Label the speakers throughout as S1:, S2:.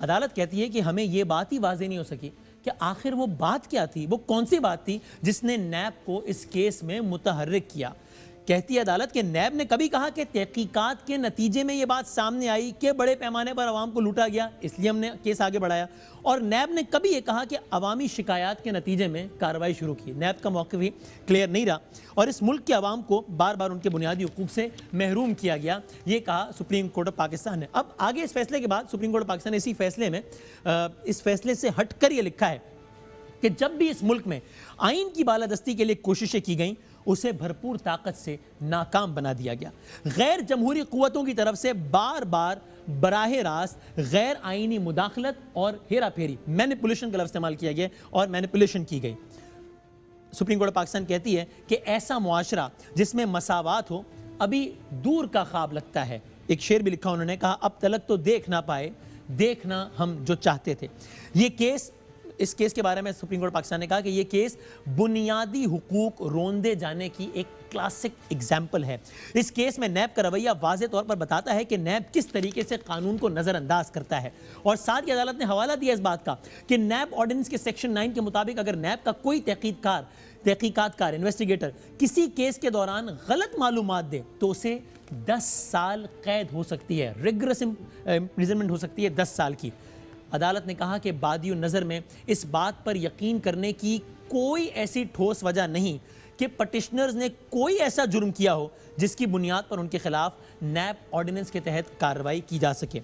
S1: عدالت کہتی ہے کہ ہمیں یہ بات ہی واضح نہیں ہو سکی کہ آخر وہ بات کیا تھی، وہ کون سی بات تھی جس نے نیب کو اس کیس میں متحرک کیا۔ کہتی ہے عدالت کہ نیب نے کبھی کہا کہ تحقیقات کے نتیجے میں یہ بات سامنے آئی کہ بڑے پیمانے پر عوام کو لوٹا گیا، اس لیے ہم نے کیس آگے بڑھایا، اور نیب نے کبھی یہ کہا کہ عوامی شکایات کے نتیجے میں کارروائی شروع کی۔ نیب کا موقف ہی کلیئر نہیں رہا اور اس ملک کے عوام کو بار بار ان کے بنیادی حقوق سے محروم کیا گیا، یہ کہا سپریم کورٹ آف پاکستان نے۔ اب آگے اس فیصلے کے بعد سپریم کورٹ آف پاکستان نے اسی فیصلے میں اس فیصلے سے ہٹ کر یہ لکھا ہے کہ جب بھی اس ملک میں آئین کی بالادستی کے لیے کوششیں کی گئیں اسے بھرپور طاقت سے ناکام بنا دیا گیا۔ غیر جمہوری قوتوں کی طرف سے بار بار براہ راست غیر آئینی مداخلت اور ہیرا پھیری، مینیپولیشن کا لفظ استعمال کیا گیا اور مینیپولیشن کی گئی۔ سپریم کورٹ پاکستان کہتی ہے کہ ایسا معاشرہ جس میں مساوات ہو ابھی دور کا خواب لگتا ہے۔ ایک شعر بھی لکھا انہوں نے، کہا اب تلک تو دیکھ نہ پائے دیکھنا ہم جو چاہتے تھے۔ اس کیس کے بارے میں سپریم کورٹ پاکستان نے کہا کہ یہ کیس بنیادی حقوق روندے جانے کی ایک کلاسک ایگزامپل ہے۔ اس کیس میں نیب کا رویہ واضح طور پر بتاتا ہے کہ نیب کس طریقے سے قانون کو نظر انداز کرتا ہے، اور ساتھ ہی عدالت نے حوالہ دیا اس بات کا کہ نیب آرڈیننس کے سیکشن 9 کے مطابق اگر نیب کا کوئی تحقیقات کار انویسٹیگیٹر کسی کیس کے دوران غلط معلومات دے تو اسے 10 سال قید ہو سکتی ہے، ریگریس امپریزنمنٹ ہو سکتی ہے 10 سال کی۔ عدالت نے کہا کہ بادی نظر میں اس بات پر یقین کرنے کی کوئی ایسی ٹھوس وجہ نہیں کہ پٹیشنرز نے کوئی ایسا جرم کیا ہو جس کی بنیاد پر ان کے خلاف نیب آرڈیننس کے تحت کارروائی کی جا سکے۔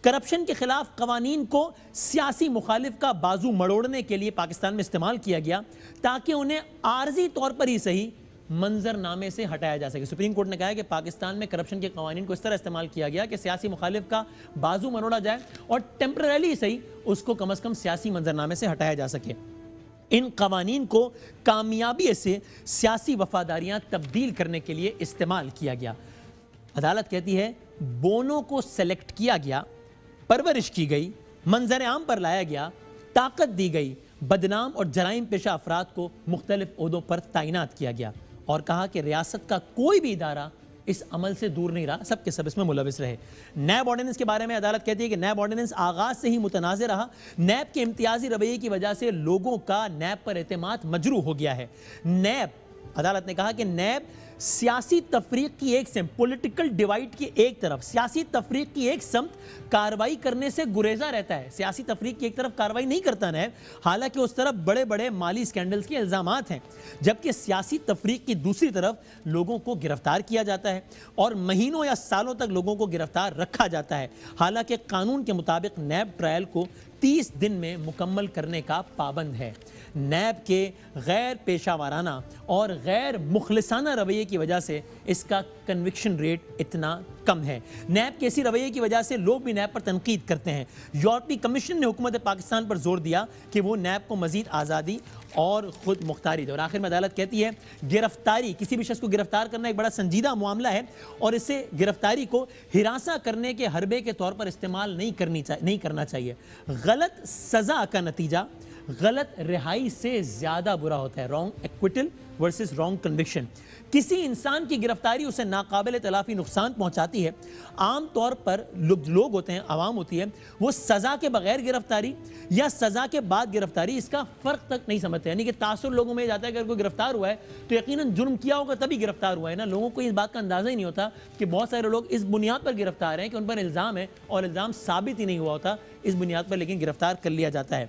S1: کرپشن کے خلاف قوانین کو سیاسی مخالف کا بازو مڑوڑنے کے لیے پاکستان میں استعمال کیا گیا تاکہ انہیں عارضی طور پر ہی صحیح منظر نامے سے ہٹایا جا سکے۔ سپریم کورٹ نے کہا ہے کہ پاکستان میں کرپشن کے قوانین کو اس طرح استعمال کیا گیا کہ سیاسی مخالف کا بازو مروڑا جائے اور ٹیمپرریلی صحیح اس کو کم از کم سیاسی منظر نامے سے ہٹایا جا سکے۔ ان قوانین کو کامیابی سے سیاسی وفاداریاں تبدیل کرنے کے لیے استعمال کیا گیا۔ عدالت کہتی ہے بونوں کو سلیکٹ کیا گیا، پرورش کی گئی، منظر عام پر لایا گیا، طاقت دی گئی، بدنام اور جرائم پیشہ افراد کو مختلف عہدوں پر تعینات کیا گیا، اور کہا کہ ریاست کا کوئی بھی ادارہ اس عمل سے دور نہیں رہا، سب کے سب اس میں ملوث رہے۔ نیب آرڈیننس کے بارے میں عدالت کہتی ہے کہ نیب آرڈیننس آغاز سے ہی متنازع رہا۔ نیب کے امتیازی رویے کی وجہ سے لوگوں کا نیب پر اعتماد مجروح ہو گیا ہے۔ عدالت نے کہا کہ نیب سیاسی تفریق کی ایک سمت، پولیٹیکل ڈیوائیڈ کی ایک طرف، سیاسی تفریق کی ایک سمت کارروائی کرنے سے گریزاں رہتا ہے۔ سیاسی تفریق کی ایک طرف کارروائی نہیں کرتا نیب، حالانکہ اس طرف بڑے بڑے مالی سکینڈلز کے الزامات ہیں، جبکہ سیاسی تفریق کی دوسری طرف لوگوں کو گرفتار کیا جاتا ہے اور مہینوں یا سالوں تک لوگوں کو گرفتار رکھا جاتا ہے، حالانکہ قانون کے مطابق نیب ٹرائل کو 30 دن میں مکمل کرنے کا پابند ہے۔ نیب کے غیر پیشہ ورانہ اور غیر مخلصانہ رویے کی وجہ سے اس کا کنوکشن ریٹ اتنا کم ہے۔ نیب کے اسی رویے کی وجہ سے لوگ بھی نیب پر تنقید کرتے ہیں۔ یورپی کمیشن نے حکومت پاکستان پر زور دیا کہ وہ نیب کو مزید آزادی اور خود مختاری دے، اور آخر میں عدالت کہتی ہے گرفتاری، کسی بھی شخص کو گرفتار کرنا ایک بڑا سنجیدہ معاملہ ہے اور اسے گرفتاری کو ہراساں کرنے کے حربے کے طور پر استعمال نہیں کرنا چاہیے۔ غلط سزا کا نتیجہ غلط رہائی سے زیادہ برا ہوتا ہے، wrong acquittal versus wrong conviction. کسی انسان کی گرفتاری اسے ناقابل تلافی نقصان پہنچاتی ہے۔ عام طور پر لوگ ہوتے ہیں، عوام ہوتی ہے، وہ سزا کے بغیر گرفتاری یا سزا کے بعد گرفتاری اس کا فرق تک نہیں سمجھتے، یعنی کہ تاثر لوگوں میں جاتا ہے کہ اگر کوئی گرفتار ہوا ہے تو یقیناً جرم کیا ہوگا تبھی گرفتار ہوا ہے نا۔ لوگوں کو اس بات کا اندازہ ہی نہیں ہوتا کہ بہت سارے لوگ اس بنیاد پر گرفتار ہیں کہ ان پر الزام ہے اور الزام ثابت ہی نہیں ہوا ہوتا، اس بنیاد پر لیکن گرفتار کر لیا جاتا ہے۔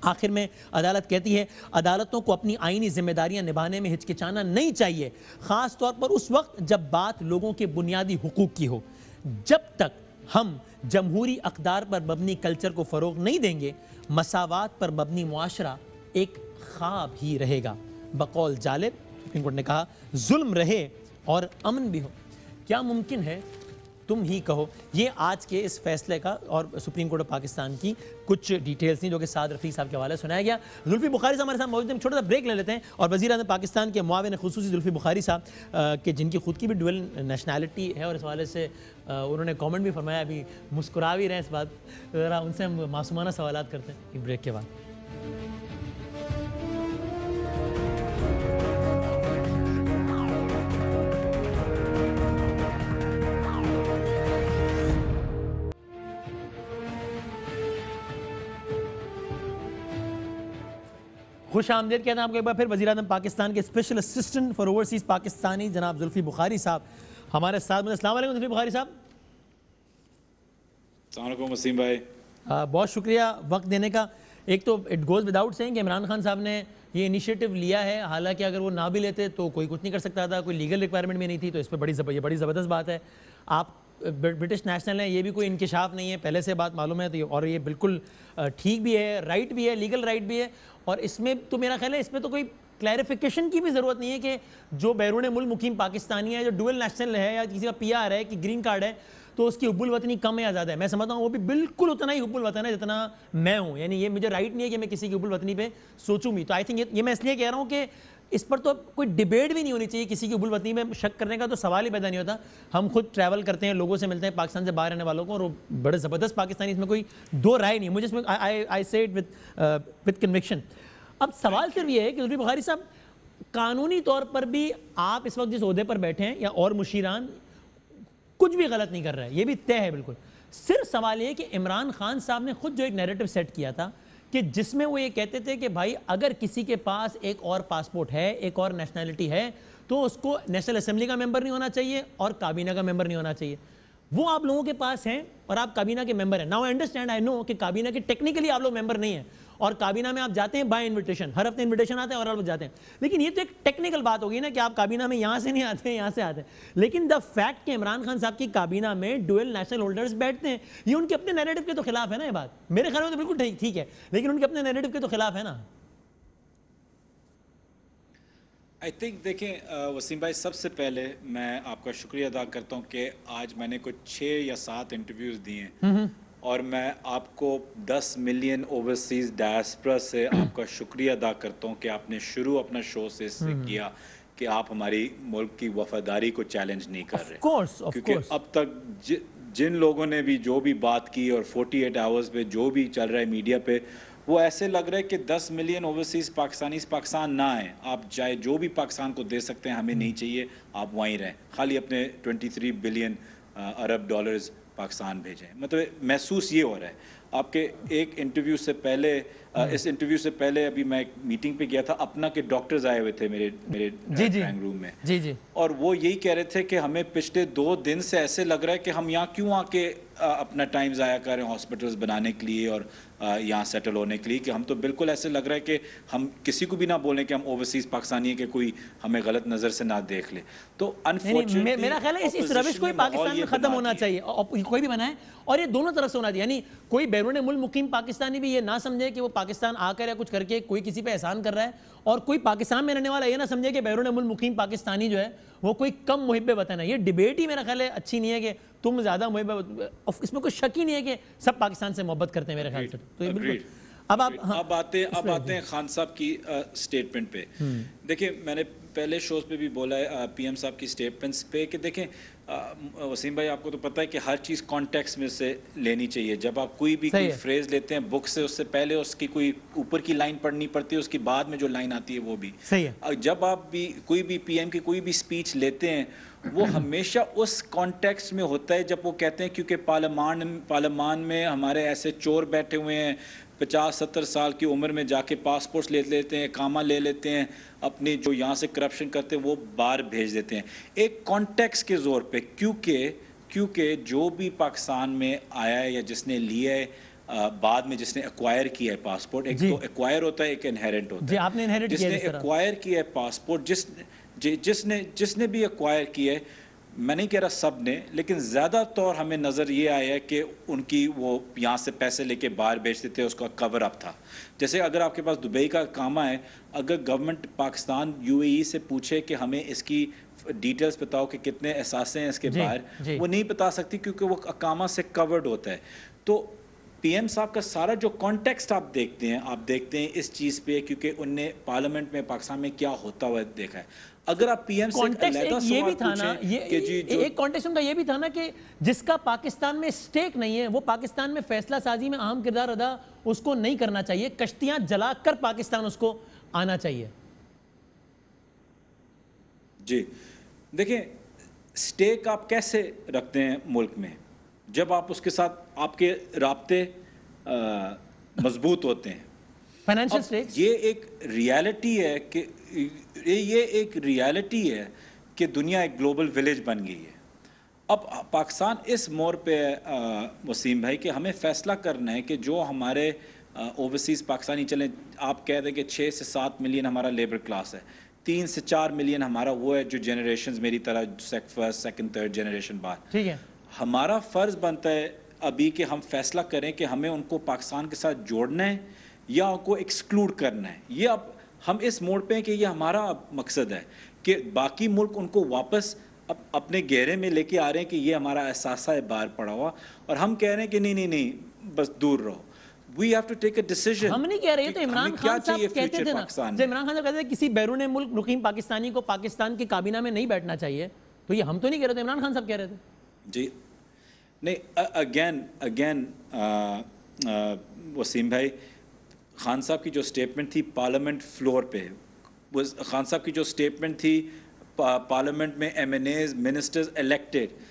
S1: آخر میں عدالت کہتی ہے عدالتوں کو اپنی آئینی ذمہ داریاں نبھانے میں ہچکچانا نہیں چاہیے، خاص طور پر اس وقت جب بات لوگوں کے بنیادی حقوق کی ہو۔ جب تک ہم جمہوری اقدار پر مبنی کلچر کو فروغ نہیں دیں گے، مساوات پر مبنی معاشرہ ایک خواب ہی رہے گا۔ بقول جالب سپریم کورٹ نے کہا ظلم رہے اور امن بھی ہو، کیا ممکن ہے تم ہی کہو۔ یہ آج کے اس فیصلے کا اور سپریم کورٹ آف پاکستان کی کچھ ڈیٹیلز تھیں جو کہ سعد رفیق صاحب کے حوالے سنایا گیا۔ زلفی بخاری صاحب ہمارے ساتھ موجود ہیں، چھوٹا سا بریک لے لیتے ہیں اور وزیر اعظم پاکستان کے معاون خصوصی زلفی بخاری صاحب کہ جن کی خود کی بھی ڈوئل نیشنلٹی ہے اور اس حوالے سے انہوں نے کامنٹ بھی فرمایا، ابھی مسکرا بھی رہے ہیں اس بات، ذرا ان سے ہم معصومانہ سوالات کرتے ہیں ایک بریک کے بعد۔ خوش آمدید کہتے ہیں آپ کو ایک بار پھر وزیر اعظم پاکستان کے special assistant for overseas Pakistani جناب زلفی بخاری صاحب ہمارے ساتھ میں. السلام علیکم زلفی بخاری صاحب.
S2: السلام علیکم وسیم بھائی.
S1: بہت شکریہ وقت دینے کا. ایک تو اٹ گوز وداؤٹ سینگ کہ عمران خان صاحب نے یہ انیشیٹو لیا ہے, حالانکہ اگر وہ نہ بھی لیتے تو کوئی کچھ نہیں کر سکتا تھا, کوئی لیگل ریکوائرمنٹ بھی نہیں تھی, تو اس پہ بڑی زبردست بات ہے. آپ برٹش نیشنل ہیں, یہ بھی کوئی انکشاف نہیں ہے, پہلے سے بات معلوم ہے, اور یہ بالکل ٹھیک بھی ہے, رائٹ بھی ہے, لیگل رائٹ بھی ہے. اور اس میں تو میرا خیال ہے اس میں تو کوئی کلیریفیکیشن کی بھی ضرورت نہیں ہے کہ جو بیرون ملک مقیم پاکستانی ہے, جو ڈوئل نیشنل ہے یا کسی کا پی آر ہے کہ گرین کارڈ ہے, تو اس کی حب الوطنی کم ہے یا زیادہ ہے. میں سمجھتا ہوں وہ بھی بالکل اتنا ہی حب الوطن ہے جتنا میں ہوں. یعنی یہ مجھے رائٹ نہیں ہے کہ میں کسی کی حب الوطنی پہ سوچوں بھی. تو آئی تھنک یہ میں اس لیے کہہ رہا ہوں کہ اس پر تو کوئی ڈیبیٹ بھی نہیں ہونی چاہیے. کسی کی حب الوطنی میں شک کرنے کا تو سوال ہی پیدا نہیں ہوتا. ہم خود ٹریول کرتے ہیں, لوگوں سے ملتے ہیں پاکستان سے باہر رہنے والوں کو, اور بڑے زبردست پاکستانی, اس میں کوئی دو رائے نہیں. مجھے اس میں آئی سے اٹ وتھ کنوکشن. اب سوال صرف یہ ہے کہ زلفی بخاری صاحب, قانونی طور پر بھی آپ اس وقت جس عہدے پر بیٹھے ہیں یا اور مشیران کچھ بھی غلط نہیں کر رہے, یہ بھی طے ہے بالکل. صرف سوال یہ ہے کہ عمران خان صاحب نے خود جو ایک نیریٹو سیٹ کیا تھا کہ جس میں وہ یہ کہتے تھے کہ بھائی اگر کسی کے پاس ایک اور پاسپورٹ ہے, ایک اور نیشنلٹی ہے, تو اس کو نیشنل اسمبلی کا ممبر نہیں ہونا چاہیے اور کابینہ کا ممبر نہیں ہونا چاہیے. وہ آپ لوگوں کے پاس ہیں اور آپ کابینہ کے ممبر ہیں. ناؤ آئی انڈرسٹینڈ, آئی نو کہ کابینہ کے ٹیکنیکلی آپ لوگ ممبر نہیں ہیں, اور کابینہ میں آپ جاتے ہیں بائی انویٹیشن, ہر ہفتے انویٹیشن آتے ہیں اور آپ جاتے ہیں. لیکن یہ تو ایک ٹیکنیکل بات ہوگی نا کہ آپ کابینہ میں یہاں سے نہیں آتے ہیں, یہاں سے آتے ہیں. لیکن دا فیکٹ کہ عمران خان صاحب کی کابینہ میں ڈوئل نیشنل ہولڈرز بیٹھتے ہیں, یہ ان کے اپنے نیریٹو کے تو خلاف ہے نا. یہ بات میرے خیال میں تو بالکل ٹھیک ہے, لیکن ان کے اپنے نیریٹو کے تو خلاف ہے نا.
S2: آئی تھنک دیکھیں وسیم بھائی, سب سے پہلے میں آپ کا شکریہ ادا کرتا ہوں کہ آج میں نے کچھ 6 یا 7 انٹرویوز دیے ہیں, اور میں آپ کو 10 ملین اوورسیز ڈائسپرا سے آپ کا شکریہ ادا کرتا ہوں کہ آپ نے شروع اپنا شو سے اس سے کیا کہ آپ ہماری ملک کی وفاداری کو چیلنج نہیں کر رہے. کیونکہ اب تک جن لوگوں نے بھی جو بھی بات کی اور 48 آورز پہ جو بھی چل رہا ہے میڈیا پہ, وہ ایسے لگ رہا ہے کہ 10 ملین اوورسیز پاکستانی پاکستان نہ آئیں, آپ چاہے جو بھی پاکستان کو دے سکتے ہیں, ہمیں نہیں چاہیے, آپ وہیں رہیں, خالی اپنے 23 بلین عرب ڈالرز پاکستان بھیجیں. مطلب محسوس یہ ہو رہا ہے. آپ کے ایک انٹرویو سے پہلے, اس انٹرویو سے پہلے ابھی میں ایک میٹنگ پہ گیا تھا, اپنا کے ڈاکٹرز آئے ہوئے تھے میرے ڈرائنگ روم میں, اور وہ یہی کہہ رہے تھے کہ ہمیں پچھلے 2 دن سے ایسے لگ رہا ہے کہ ہم یہاں کیوں آ کے اپنا ٹائم ضائع کر رہے ہیں ہاسپٹلز بنانے کے لیے اور یہاں سیٹل ہونے کے لیے, کہ ہم تو بالکل ایسے لگ رہا ہے کہ ہم کسی کو بھی نہ بولیں کہ ہم اوورسیز پاکستانی ہیں, کہ کوئی ہمیں غلط نظر سے نہ دیکھ لے. تو انفارچونیٹلی
S1: میرا خیال ہے اس روش کو پاکستان میں ختم ہونا چاہیے, کوئی بھی بنائے, اور یہ دونوں طرف سے ہونا چاہیے. یعنی کوئی بیرون ملک مقیم پاکستانی بھی یہ نہ سمجھے کہ وہ پاکستان آ کر یا کچھ کر کے کوئی کسی پہ احسان کر رہا ہے, اور کوئی پاکستان میں رہنے والا یہ نہ سمجھے کہ بیرون ملک مقیم پاکستانی جو ہے وہ کوئی کم محب وطن ہے. یہ ڈیبیٹ ہی میرا خیال ہے اچھی نہیں ہے کہ تم زیادہ محب, اس میں کوئی شک ہی نہیں ہے کہ سب پاکستان سے محبت کرتے ہیں میرے خیال سے. تو یہ بالکل.
S2: اب آتے ہیں خان صاحب کی سٹیٹمنٹ پہ. دیکھیں میں نے پہلے شوز پہ بھی بولا ہے پی ایم صاحب کی سٹیٹمنٹس پہ کہ دیکھیں وسیم بھائی, آپ کو تو پتہ ہے کہ ہر چیز کانٹیکس میں سے لینی چاہیے. جب آپ کوئی بھی کوئی فریز لیتے ہیں بک سے, اس سے پہلے اس کی کوئی اوپر کی لائن پڑھنی پڑتی ہے, اس کی بعد میں جو لائن آتی ہے وہ بھی صحیح ہے. جب آپ بھی کوئی بھی پی ایم کی کوئی بھی اسپیچ لیتے ہیں, وہ ہمیشہ اس کانٹیکسٹ میں ہوتا ہے جب وہ کہتے ہیں کیونکہ پارلیمان میں ہمارے ایسے چور بیٹھے ہوئے ہیں 50-70 سال کی عمر میں, جا کے پاسپورٹس لے لیتے ہیں, اقامہ لے لیتے ہیں, اپنی جو یہاں سے کرپشن کرتے ہیں وہ باہر بھیج دیتے ہیں ایک کانٹیکسٹ کے زور پہ. کیونکہ جو بھی پاکستان میں آیا ہے یا جس نے لیا ہے بعد میں, جس نے ایکوائر کیا ہے پاسپورٹ, ایک تو ایکوائر ہوتا ہے, ایک انہیرنٹ ہوتا ہے. جس نے ایکوائر کیا ہے پاسپورٹ, جس نے بھی ایکوائر کیا ہے, میں نہیں کہہ رہا سب نے, لیکن زیادہ طور ہمیں نظر یہ آیا ہے کہ ان کی وہ یہاں سے پیسے لے کے باہر بیچتے تھے, اس کا کور اپ تھا. جیسے اگر آپ کے پاس دبئی کا اقامہ ہے, اگر گورنمنٹ پاکستان UAE سے پوچھے کہ ہمیں اس کی ڈیٹیلز بتاؤ کہ کتنے اثاثے ہیں اس کے باہر, وہ نہیں بتا سکتی کیونکہ وہ اقامہ سے کورڈ ہوتا ہے. تو پی ایم صاحب کا سارا جو کانٹیکسٹ آپ دیکھتے ہیں اس چیز پہ, کیونکہ ان نے پارلیمنٹ میں پاکستان میں کیا ہوتا ہوا دیکھا ہے. اگر آپ پی ایم سے علیحدہ سوال پوچھیں کہ جی
S1: ایک کانٹیکسٹ کا یہ بھی تھا نا کہ جس کا پاکستان میں سٹیک نہیں ہے وہ پاکستان میں فیصلہ سازی میں اہم کردار ادا اس کو نہیں کرنا چاہیے, کشتیاں جلا کر پاکستان اس کو آنا چاہیے.
S2: جی دیکھیں, سٹیک آپ کیسے رکھتے ہیں ملک میں جب آپ اس کے ساتھ آپ کے رابطے مضبوط ہوتے ہیں.
S1: فائنینشیل اسٹیکس
S2: یہ ایک ریالٹی ہے کہ یہ ایک ریالٹی ہے کہ دنیا ایک گلوبل ولیج بن گئی ہے. اب پاکستان اس موڑ پہ وسیم بھائی کہ ہمیں فیصلہ کرنا ہے کہ جو ہمارے اوورسیز پاکستانی چلیں، آپ کہہ دیں کہ 6 سے 7 ملین ہمارا لیبر کلاس ہے، 3 سے 4 ملین ہمارا وہ ہے جو جنریشنز میری طرح فرسٹ سیکنڈ تھرڈ جنریشن بعد.
S1: ٹھیک ہے،
S2: ہمارا فرض بنتا ہے ابھی کہ ہم فیصلہ کریں کہ ہمیں ان کو پاکستان کے ساتھ جوڑنا ہے یا ان کو ایکسکلوڈ کرنا ہے. یہ اب ہم اس موڑ پہ ہیں کہ یہ ہمارا مقصد ہے کہ باقی ملک ان کو واپس اپنے گہرے میں لے کے آ رہے ہیں کہ یہ ہمارا احساسہ ہے باہر پڑا ہوا، اور ہم کہہ رہے ہیں کہ نہیں بس دور رہو. We have to take a decision.
S1: ہم نہیں کہہ رہے تو عمران خان صاحب کہتے تھے نا، جب عمران خان صاحب کہتے تھے کسی بیرون ملک مقیم پاکستانی کو پاکستان کی کابینہ میں نہیں بیٹھنا چاہیے، تو یہ ہم تو نہیں کہہ رہے تھے، عمران خان صاحب کہہ رہے تھے.
S2: جی نہیں، اگین وسیم بھائی، خان صاحب کی جو اسٹیٹمنٹ تھی پارلیمنٹ فلور پہ، خان صاحب کی جو اسٹیٹمنٹ تھی پارلیمنٹ میں MNAs ministers elected,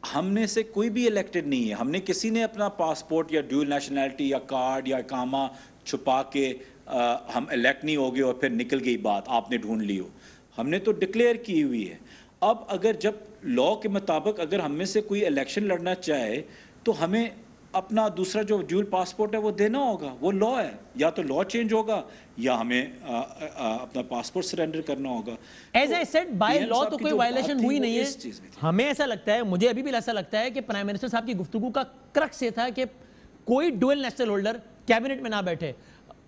S2: ہم نے سے کوئی بھی الیکٹڈ نہیں ہے. ہم نے کسی نے اپنا پاسپورٹ یا ڈیول نیشنلٹی یا کارڈ یا اقامہ چھپا کے ہم الیکٹ نہیں ہو گئے اور پھر نکل گئی بات آپ نے ڈھونڈ لی ہو. ہم نے تو ڈکلیئر کی ہوئی ہے. اب اگر جب لا کے مطابق اگر ہم میں سے کوئی الیکشن لڑنا چاہے تو ہمیں اپنا دوسرا جو ڈیول پاسپورٹ ہے وہ دینا ہوگا. وہ لا ہے، یا تو لا چینج ہوگا یا ہمیں اپنا پاسپورٹ سرنڈر کرنا ہوگا.
S1: As a set by law تو کوئی وائلیشن ہوئی نہیں ہے. ہمیں ایسا لگتا ہے، مجھے ابھی بھی ایسا لگتا ہے کہ پرائم منسٹر صاحب کی گفتگو کا کرکس یہ تھا کہ کوئی ڈوئل نیشنل ہولڈر کیبنٹ میں نہ بیٹھے،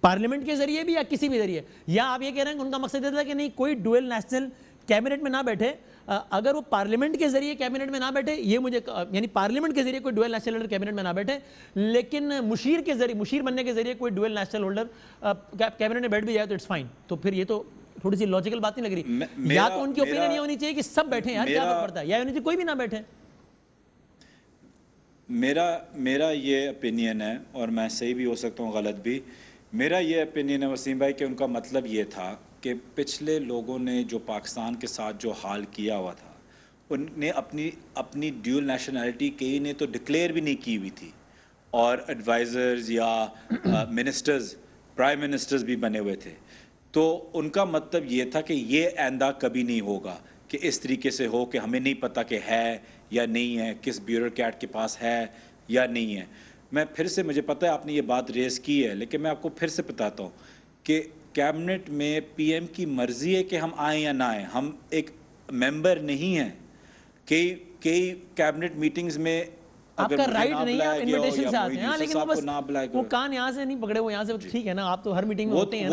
S1: پارلیمنٹ کے ذریعے بھی یا کسی بھی ذریعے. یا آپ یہ کہہ رہے ہیں کہ ان کا مقصد یہ تھا کہ نہیں کوئی ڈوئل نیشنل کیبنٹ میں نہ بیٹھے. اگر وہ پارلیمنٹ کے ذریعے کیبنٹ میں نہ بیٹھے، یہ مجھے یعنی پارلیمنٹ کے ذریعے کوئی ڈوئل نیشنل ہولڈر کیبنٹ میں نہ بیٹھے، لیکن مشیر کے ذریعے، مشیر بننے کے ذریعے کوئی ڈوئل نیشنل ہولڈر کیبنٹ میں بیٹھ بھی جائے تو اٹس فائن. تو پھر یہ تو تھوڑی سی لاجیکل بات نہیں لگ رہی. یا تو ان کی اوپینین یہ ہونی چاہیے کہ سب بیٹھیں، یار کیا فرق پڑتا ہے، یا ہونی چاہیے کوئی بھی نہ بیٹھے.
S2: میرا یہ اپینین ہے، اور میں صحیح بھی ہو سکتا ہوں غلط بھی. میرا یہ اپینین ہے وسیم بھائی کہ ان کا مطلب یہ تھا کہ پچھلے لوگوں نے جو پاکستان کے ساتھ جو حال کیا ہوا تھا، ان نے اپنی ڈیول نیشنلٹی کئی نے تو ڈکلیئر بھی نہیں کی ہوئی تھی، اور ایڈوائزرز یا منسٹرز، پرائم منسٹرز بھی بنے ہوئے تھے. تو ان کا مطلب یہ تھا کہ یہ آئندہ کبھی نہیں ہوگا کہ اس طریقے سے ہو کہ ہمیں نہیں پتہ کہ ہے یا نہیں ہے، کس بیوروکریٹ کے پاس ہے یا نہیں ہے. میں پھر سے، مجھے پتہ ہے آپ نے یہ بات ریز کی ہے، لیکن میں آپ کو پھر سے بتاتا ہوں کہ کیبنٹ میں پی ایم کی مرضی ہے کہ ہم آئیں یا نہ آئیں. ہم ایک ممبر نہیں ہیں. کئی کیبنٹ میٹنگز میں
S1: آپ کا رائٹ نہیں ہے، آپ انویٹیشن سے آتے ہیں، لیکن وہ بس وہ کان یہاں سے نہیں پکڑے، وہ یہاں سے ٹھیک ہے نا، آپ تو ہر میٹنگ میں ہوتے ہیں.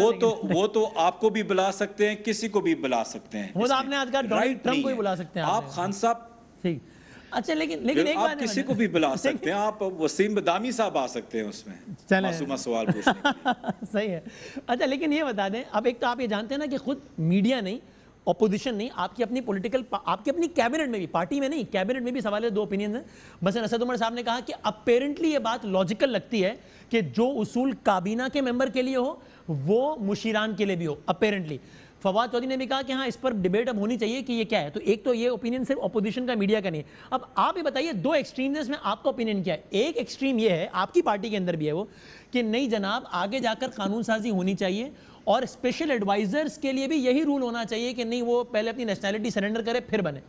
S2: وہ تو آپ کو بھی بلا سکتے ہیں، کسی کو بھی بلا سکتے ہیں.
S1: وہ آپ نے آج کہا ڈونلڈ ٹرمپ کو بھی بلا سکتے ہیں
S2: آپ. خان صاحب
S1: ٹھیک، اچھا لیکن ایک بات،
S2: آپ کسی کو بھی بلا سکتے ہیں. آپ وسیم بدامی صاحب آ سکتے ہیں اس میں معصومہ سوال پوچھنے کے لیے.
S1: صحیح ہے. اچھا لیکن یہ بتا دیں، اب ایک تو آپ یہ جانتے ہیں نا کہ خود میڈیا نہیں، اپوزیشن نہیں، آپ کی اپنی پولیٹیکل، آپ کی اپنی کیبنٹ میں بھی، پارٹی میں نہیں، کیبنٹ میں بھی سوال ہے. 2 اوپینینز ہیں. مثلا اسد عمر صاحب نے کہا کہ اپیرنٹلی یہ بات لاجیکل لگتی ہے کہ جو اصول کابینہ کے ممبر کے لیے ہو وہ مشیران کے لیے بھی ہو اپیرنٹلی. فواد چودھری نے بھی کہا کہ ہاں اس پر ڈیبیٹ اب ہونی چاہیے کہ یہ کیا ہے. تو ایک تو یہ اوپینین صرف اپوزیشن کا، میڈیا کا نہیں ہے. اب آپ یہ بتائیے 2 ایکسٹریمز میں آپ کا اوپینین کیا ہے؟ ایک ایکسٹریم یہ ہے، آپ کی پارٹی کے اندر بھی ہے وہ، کہ نہیں جناب آگے جا کر قانون سازی ہونی چاہیے اور اسپیشل ایڈوائزرز کے لیے بھی یہی رول ہونا چاہیے کہ نہیں وہ پہلے اپنی نیشنلٹی سرنڈر کرے پھر بنے.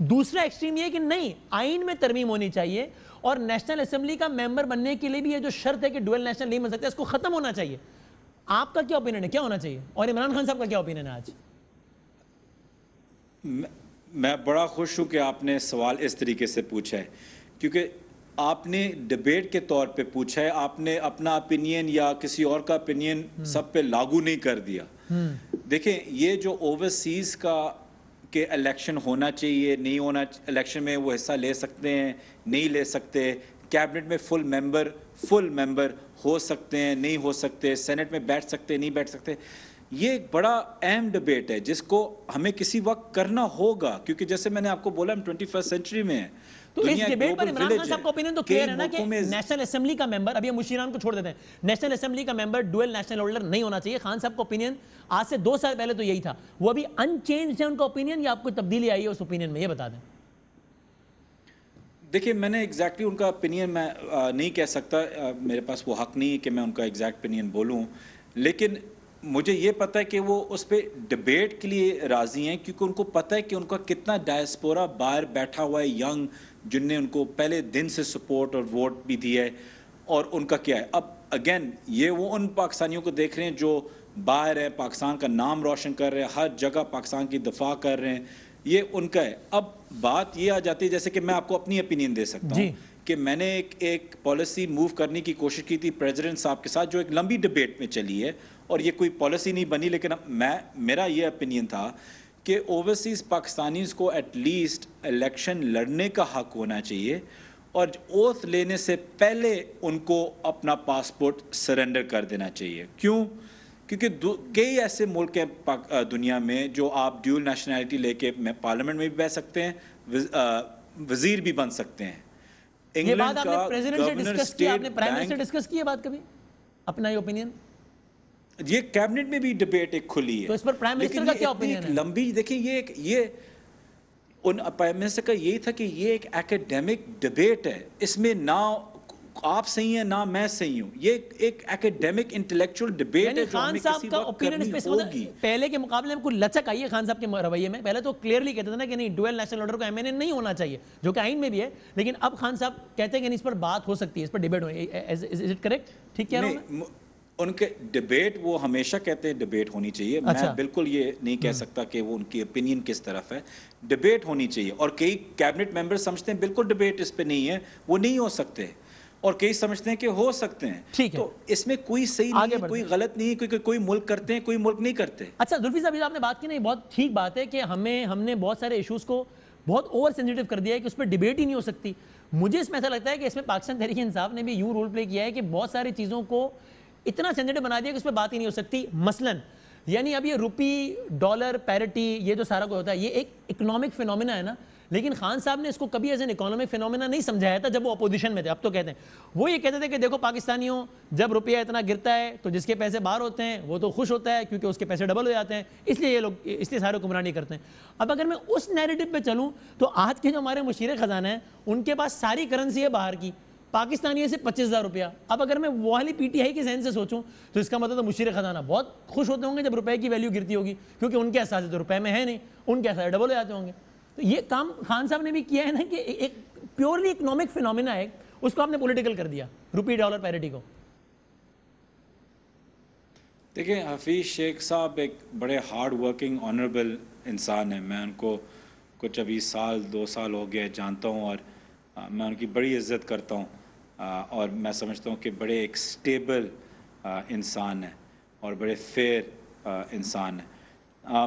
S1: دوسرا ایکسٹریم یہ ہے کہ نہیں آئین میں ترمیم ہونی چاہیے اور نیشنل اسمبلی کا ممبر بننے کے لیے بھی یہ جو شرط ہے کہ ڈوئل نیشنل نہیں بن سکتا، اس کو ختم ہونا چاہیے. آپ کا کیا اوپینین ہے، کیا ہونا چاہیے؟ اور عمران خان صاحب کا کیا اوپینین ہے آج؟
S2: میں بڑا خوش ہوں کہ آپ نے سوال اس طریقے سے پوچھا ہے، کیونکہ آپ نے ڈیبیٹ کے طور پہ پوچھا ہے. آپ نے اپنا اپینین یا کسی اور کا اپینین سب پہ لاگو نہیں کر دیا. دیکھیں یہ جو اوورسیز کا کہ الیکشن ہونا چاہیے نہیں ہونا، الیکشن میں وہ حصہ لے سکتے ہیں نہیں لے سکتے، کیبنٹ میں فل ممبر ہو سکتے ہیں نہیں ہو سکتے، سینٹ میں بیٹھ سکتے نہیں بیٹھ سکتے، یہ ایک بڑا اہم ڈیبیٹ ہے جس کو ہمیں کسی وقت کرنا ہوگا. کیونکہ جیسے میں نے آپ کو بولا ہم 21st سینچری میں ہیں.
S1: تو اس ڈیبیٹ پر عمران خان صاحب کا اوپینین تو کلیئر ہے نا کہ نیشنل اسمبلی کا ممبر، ابھی ہم مشیران کو چھوڑ دیتے ہیں، نیشنل اسمبلی کا ممبر ڈوئل نیشنل ہولڈر نہیں ہونا چاہیے. خان صاحب کا اوپینین آج سے 2 سال پہلے تو یہی تھا، وہ ابھی ان چینج ہے ان کا اوپینین، یا آپ کو تبدیلی آئی ہے اس اوپینین میں، یہ بتا دیں.
S2: دیکھیں میں نے ایگزیکٹلی ان کا اوپینین میں نہیں کہہ سکتا، میرے پاس وہ حق نہیں ہے کہ میں ان کا ایگزیکٹ اوپینین بولوں، لیکن مجھے یہ پتہ ہے کہ وہ اس پہ ڈبیٹ کے لیے راضی ہیں کیونکہ ان کو پتہ ہے کہ ان کا کتنا ڈائسپورا باہر بیٹھا ہوا ہے ینگ، جن نے ان کو پہلے دن سے سپورٹ اور ووٹ بھی دیا ہے، اور ان کا کیا ہے. اب اگین یہ وہ ان پاکستانیوں کو دیکھ رہے ہیں جو باہر ہیں، پاکستان کا نام روشن کر رہے ہیں، ہر جگہ پاکستان کی دفاع کر رہے ہیں، یہ ان کا ہے. اب بات یہ آ جاتی ہے، جیسے کہ میں آپ کو اپنی اپینین دے سکتا ہوں کہ میں نے ایک پالیسی موو کرنے کی کوشش کی تھی پریزیڈنٹ صاحب کے ساتھ، جو ایک لمبی ڈبیٹ میں چلی ہے اور یہ کوئی پالیسی نہیں بنی، لیکن میرا یہ اپینین تھا کہ اوورسیز پاکستانیز کو ایٹ لیسٹ الیکشن لڑنے کا حق ہونا چاہیے، اور اوتھ لینے سے پہلے ان کو اپنا پاسپورٹ سرنڈر کر دینا چاہیے. کیوں؟ کیونکہ کئی ایسے ملک ہیں دنیا میں جو آپ ڈیول نیشنلٹی لے کے پارلیمنٹ میں بھی بیٹھ سکتے ہیں، وزیر بھی بن سکتے ہیں.
S1: یہ بات آپ نے پریزیڈنٹ سے ڈسکس کی، آپ نے پرائم منسٹر سے ڈسکس کی ہے بات کبھی اپنا یہ اوپینین؟
S2: یہ کیبنٹ میں بھی ڈبیٹ ایک کھلی ہے.
S1: تو اس پر پرائم منسٹر کا کیا اوپینین ہے؟
S2: لمبی دیکھیں، یہ ان پرائم منسٹر کا یہی تھا کہ یہ ایک ایکیڈیمک ڈبیٹ ہے، اس میں نہ آپ صحیح ہیں نہ میں صحیح ہوں، یہ ایک ایکیڈیمک انٹلیکچوئل ڈبیٹ ہے جو ہمیں کسی وقت کرنی ہوگی.
S1: پہلے کے مقابلے میں کوئی لچک آئی ہے خان صاحب کے رویے میں؟ پہلے تو کلیئرلی کہتے تھے نا کہ نہیں ڈویل نیشنل آرڈر کو ایم این اے نہیں ہونا چاہیے، جو کہ آئین میں بھی ہے، لیکن اب خان صاحب کہتے ہیں کہ نہیں اس پر بات ہو سکتی ہے، اس پر ڈیبیٹ ہو. Is it correct? ٹھیک کہہ رہا ہوں میں؟
S2: ان کے ڈبیٹ وہ ہمیشہ کہتے ہیں ڈبیٹ ہونی چاہیے. میں بالکل یہ نہیں کہہ سکتا کہ وہ ان کی اپینین کس طرف ہے. ڈبیٹ ہونی چاہیے، اور کئی کیبنٹ ممبر سمجھتے ہیں بالکل ڈبیٹ اس پہ نہیں ہے، وہ نہیں ہو سکتے، اور کئی سمجھتے ہیں کہ ہو سکتے ہیں. تو اس میں کوئی صحیح نہیں ہے، کوئی غلط نہیں ہے، کیونکہ کوئی ملک کرتے ہیں، کوئی ملک نہیں کرتے.
S1: اچھا زلفی صاحب، آپ نے بات کی نہیں، بہت ٹھیک بات ہے کہ ہم نے بہت سارے ایشوز کو بہت اوور سینسیٹیو کر دیا ہے کہ اس پہ ڈبیٹ ہی نہیں ہو سکتی. مجھے اس میں ایسا لگتا ہے کہ اس میں پاکستان تحریک انصاف نے بھی یوں رول پلے کیا ہے کہ بہت ساری چیزوں کو اتنا سینسیٹیو بنا دیا کہ اس پہ بات ہی نہیں ہو سکتی. مثلاً یعنی اب یہ روپی ڈالر پیرٹی یہ جو سارا کوئی ہوتا ہے، یہ ایک اکنامک فینومینا ہے نا، لیکن خان صاحب نے اس کو کبھی ایز این اکانومک فینومینا نہیں سمجھایا تھا جب وہ اپوزیشن میں تھے. اب تو کہتے ہیں، وہ یہ کہتے تھے کہ دیکھو پاکستانیوں، جب روپیہ اتنا گرتا ہے تو جس کے پیسے باہر ہوتے ہیں وہ تو خوش ہوتا ہے کیونکہ اس کے پیسے ڈبل ہو جاتے ہیں، اس لیے یہ لوگ اس لیے سارے حکمرانی کرتے ہیں. اب اگر میں اس نیریٹو پہ چلوں تو آج کے جو ہمارے مشیر خزانہ ہیں ان کے پاس ساری کرنسی ہے باہر کی، پاکستانی سے 25,000 روپیہ. اب اگر میں وہ والی پی ٹی آئی کے ذہن سے سوچوں تو اس کا مطلب تو مشیر خزانہ بہت خوش ہوتے ہوں گے جب روپے کی ویلیو گرتی ہوگی، کیونکہ ان کے احساس تو روپے میں ہے نہیں، ان کے احساس ڈبل ہو جاتے ہوں گے. تو یہ کام خان صاحب نے بھی کیا ہے نا کہ ایک پیورلی اکنامک فینومینا ہے، اس کو آپ نے پولیٹیکل کر دیا، روپی ڈالر پیرٹی کو.
S2: دیکھیں، حفیظ شیخ صاحب ایک بڑے ہارڈ ورکنگ آنریبل انسان ہیں. میں ان کو کچھ ابھی 2 سال ہو گئے جانتا ہوں، اور میں ان کی بڑی عزت کرتا ہوں، اور میں سمجھتا ہوں کہ بڑے ایک سٹیبل انسان ہیں اور بڑے فیئر انسان ہیں.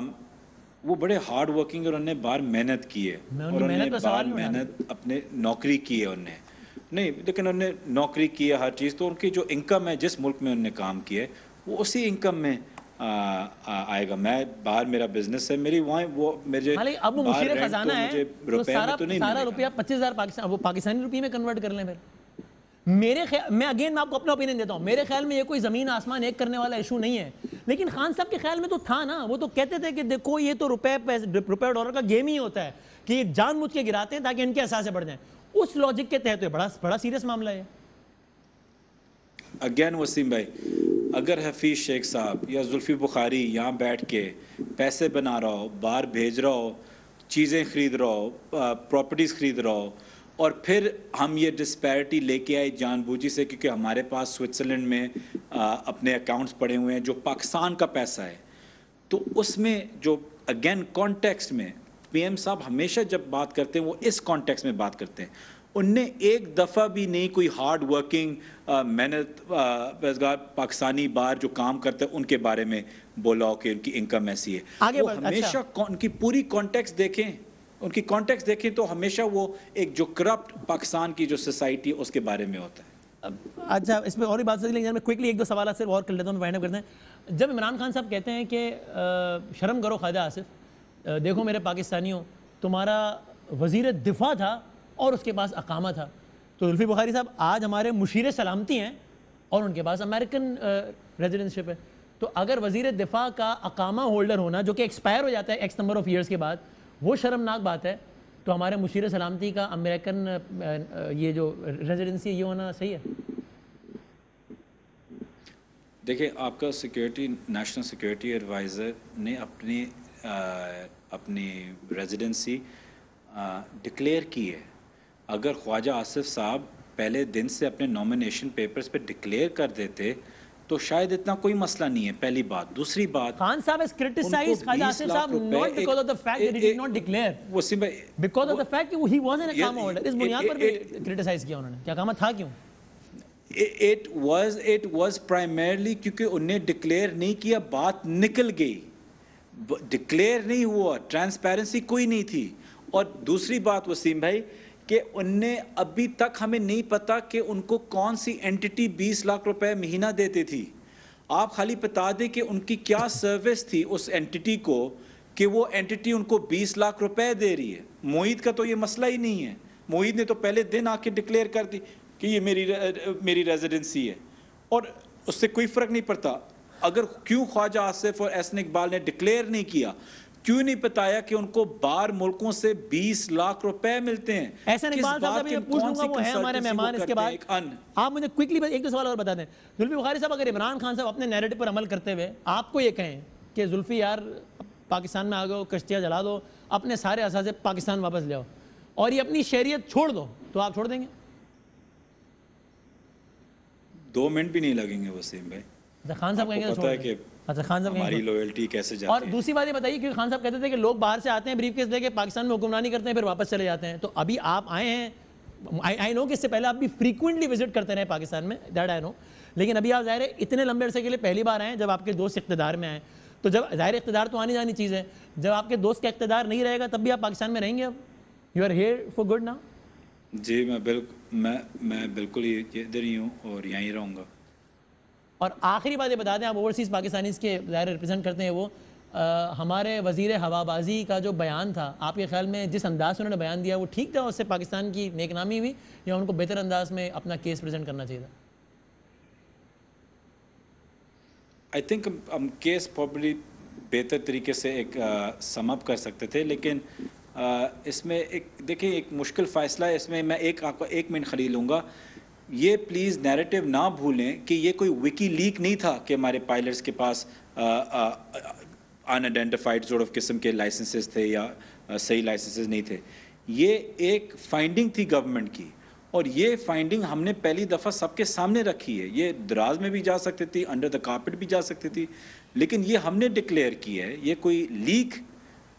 S2: وہ بڑے ہارڈ ورکنگ، اور انہوں نے باہر محنت کی ہے، اور انہوں نے باہر محنت اپنے نوکری کی ہے انہیں نہیں، لیکن انہوں نے نوکری کی ہے ہر چیز. تو ان کی جو انکم ہے جس ملک میں انہوں نے کام کیا ہے وہ اسی انکم میں آئے گا. میں باہر میرا بزنس ہے، میری وہاں وہ مجھے
S1: اب وہ مشیر خزانہ ہے تو سارا روپیہ 25,000 پاکستان وہ پاکستانی روپیے میں کنورٹ کر لیں. پھر میرے خیال میں اگین میں آپ کو اپنا اوپینین دیتا ہوں، میرے خیال میں یہ کوئی زمین آسمان ایک کرنے والا ایشو نہیں ہے، لیکن خان صاحب کے خیال میں تو تھا نا. وہ تو کہتے تھے کہ دیکھو یہ تو روپے اور ڈالر کا گیم ہی ہوتا ہے کہ یہ جان بوجھ کے گراتے ہیں تاکہ ان کے احساس بڑھ جائیں. اس لاجک کے تحت بڑا سیریس معاملہ ہے.
S2: اگین وسیم بھائی، اگر حفیظ شیخ صاحب یا زلفی بخاری یہاں بیٹھ کے پیسے بنا رہا ہو، باہر بھیج رہا ہو، چیزیں خرید رہا ہو، پراپرٹیز خرید رہا ہو، اور پھر ہم یہ ڈسپیرٹی لے کے آئے جان بوجھی سے کیونکہ ہمارے پاس سوئٹزرلینڈ میں اپنے اکاؤنٹس پڑے ہوئے ہیں جو پاکستان کا پیسہ ہے، تو اس میں جو اگین کانٹیکسٹ میں پی ایم صاحب ہمیشہ جب بات کرتے ہیں وہ اس کانٹیکسٹ میں بات کرتے ہیں. ان نے ایک دفعہ بھی نہیں کوئی ہارڈ ورکنگ محنت روزگار پاکستانی باہر جو کام کرتے ہیں ان کے بارے میں بولا ہو کہ ان کی انکم ایسی ہے. وہ ہمیشہ ان کی پوری کانٹیکسٹ دیکھیں، ان کی کانٹیکسٹ دیکھیں تو ہمیشہ وہ ایک جو کرپٹ پاکستان کی جو سوسائٹی اس کے بارے میں ہوتا ہے.
S1: اچھا اس میں اور بھی بات لیکن میں کوئکلی 1-2 سوالات سے اور کر لیتا ہوں، وائنڈ اپ کرتے ہیں. جب عمران خان صاحب کہتے ہیں کہ شرم کرو خواجہ آصف، دیکھو میرے پاکستانیوں، تمہارا وزیر دفاع تھا اور اس کے پاس اقامہ تھا، تو زلفی بخاری صاحب آج ہمارے مشیر سلامتی ہیں اور ان کے پاس امریکن ریزیڈنسشپ ہے. تو اگر وزیر دفاع کا اقامہ ہولڈر ہونا جو کہ ایکسپائر ہو جاتا ہے ایکس نمبر آف ایئرس کے بعد، وہ شرمناک بات ہے، تو ہمارے مشیر سلامتی کا امریکن یہ جو ریزیڈنسی یہ ہونا صحیح ہے؟
S2: دیکھیں آپ کا سیکیورٹی نیشنل سیکیورٹی ایڈوائزر نے اپنی ریزیڈنسی ڈکلیئر کی ہے. اگر خواجہ آصف صاحب پہلے دن سے اپنے نومینیشن پیپرز پہ ڈکلیئر کر دیتے تو شاید اتنا کوئی مسئلہ نہیں ہے. پہلی بات. دوسری بات,
S1: خان صاحب has criticized خواجہ آصف صاحب not because of the fact that he did not declare,
S2: Wasim بھائی,
S1: because of the fact that he was an اقامہ holder. اس بنیاد پر بھی criticize کیا انہوں نے کہ اقامہ تھا کیوں؟
S2: it was primarily کیونکہ انہیں ڈکلیئر نہیں کیا, بات نکل گئی, ڈکلیئر نہیں ہوا, ٹرانسپیرنسی کوئی نہیں تھی. اور دوسری بات وسیم بھائی کہ انہیں ابھی تک ہمیں نہیں پتا کہ ان کو کون سی اینٹی 20 لاکھ روپے مہینہ دیتے تھی. آپ خالی بتا دیں کہ ان کی کیا سروس تھی اس اینٹی کو کہ وہ اینٹی ان کو 20 لاکھ روپے دے رہی ہے. معید کا تو یہ مسئلہ ہی نہیں ہے. معید نے تو پہلے دن آ کے ڈکلیئر کر دی کہ یہ میری ریزیڈنسی ہے اور اس سے کوئی فرق نہیں پڑتا. اگر کیوں خواجہ آصف اور احسن اقبال نے ڈکلیئر نہیں کیا, کیوں نہیں بتایا کہ ان کو باہر ملکوں سے 20 لاکھ روپے ملتے ہیں؟
S1: احسن اقبال صاحب سے پوچھ لوں گا, وہ ہیں ہمارے مہمان. اس کے بعد آپ مجھے کوئکلی ایک دو سوال اور بتا دیں. زلفی بخاری صاحب, اگر عمران خان صاحب اپنے نیریٹو پر عمل کرتے ہوئے آپ کو یہ کہیں کہ زلفی یار پاکستان میں آ گئے ہو, کشتیاں جلا دو, اپنے سارے اثاثے پاکستان واپس لے آؤ اور یہ اپنی شہریت چھوڑ دو, تو آپ چھوڑ دیں گے؟
S2: 2 منٹ بھی نہیں لگیں گے وسیم بھائی.
S1: خان صاحب کہیں گے
S2: پتہ ہے کہ
S1: اچھا خان صاحب
S2: ہماری لویلٹی کیسے جاتی ہے.
S1: اور دوسری بات یہ بتائیے, کیونکہ خان صاحب کہتے تھے کہ لوگ باہر سے آتے ہیں بریف کیس لے کے, پاکستان میں حکمرانی کرتے ہیں, پھر واپس چلے جاتے ہیں. تو ابھی آپ آئے ہیں, آئی نو کہ اس سے پہلے آپ بھی فریکوینٹلی وزٹ کرتے رہے پاکستان میں, دیٹ آئی نو, لیکن ابھی آپ ظاہر ہے اتنے لمبے عرصے کے لیے پہلی بار آئے ہیں جب آپ کے دوست اقتدار میں آئے. تو جب ظاہر اقتدار تو آنی جانی چیز ہے, جب آپ کے دوست کا اقتدار نہیں رہے گا تب بھی آپ پاکستان میں رہیں گے؟ اب you are here for good now?
S2: جی میں بالکل ادھر ہی ہوں اور یہیں رہوں گا.
S1: اور آخری بات یہ بتا دیں, آپ اوورسیز پاکستانیز کے ظاہر ریپرزینٹ کرتے ہیں, وہ ہمارے وزیر ہوا بازی کا جو بیان تھا, آپ کے خیال میں جس انداز سے انہوں نے بیان دیا وہ ٹھیک تھا, اس سے پاکستان کی نیک نامی ہوئی, یا ان کو بہتر انداز میں اپنا کیس پریزنٹ کرنا چاہیے تھا؟
S2: آئی تھنک ہم کیس پرابلی بہتر طریقے سے ایک سم اپ کر سکتے تھے, لیکن اس میں ایک دیکھیں ایک مشکل فیصلہ ہے. اس میں میں آپ کو 1 منٹ خرید لوں گا. یہ پلیز نیریٹو نہ بھولیں کہ یہ کوئی وکی لیک نہیں تھا کہ ہمارے پائلٹس کے پاس ان آئیڈینٹیفائڈ سورٹ آف قسم کے لائسنسز تھے یا صحیح لائسنسز نہیں تھے. یہ ایک فائنڈنگ تھی گورنمنٹ کی, اور یہ فائنڈنگ ہم نے پہلی دفعہ سب کے سامنے رکھی ہے. یہ دراز میں بھی جا سکتی تھی, انڈر دا کارپٹ بھی جا سکتی تھی, لیکن یہ ہم نے ڈکلیئر کی ہے. یہ کوئی لیک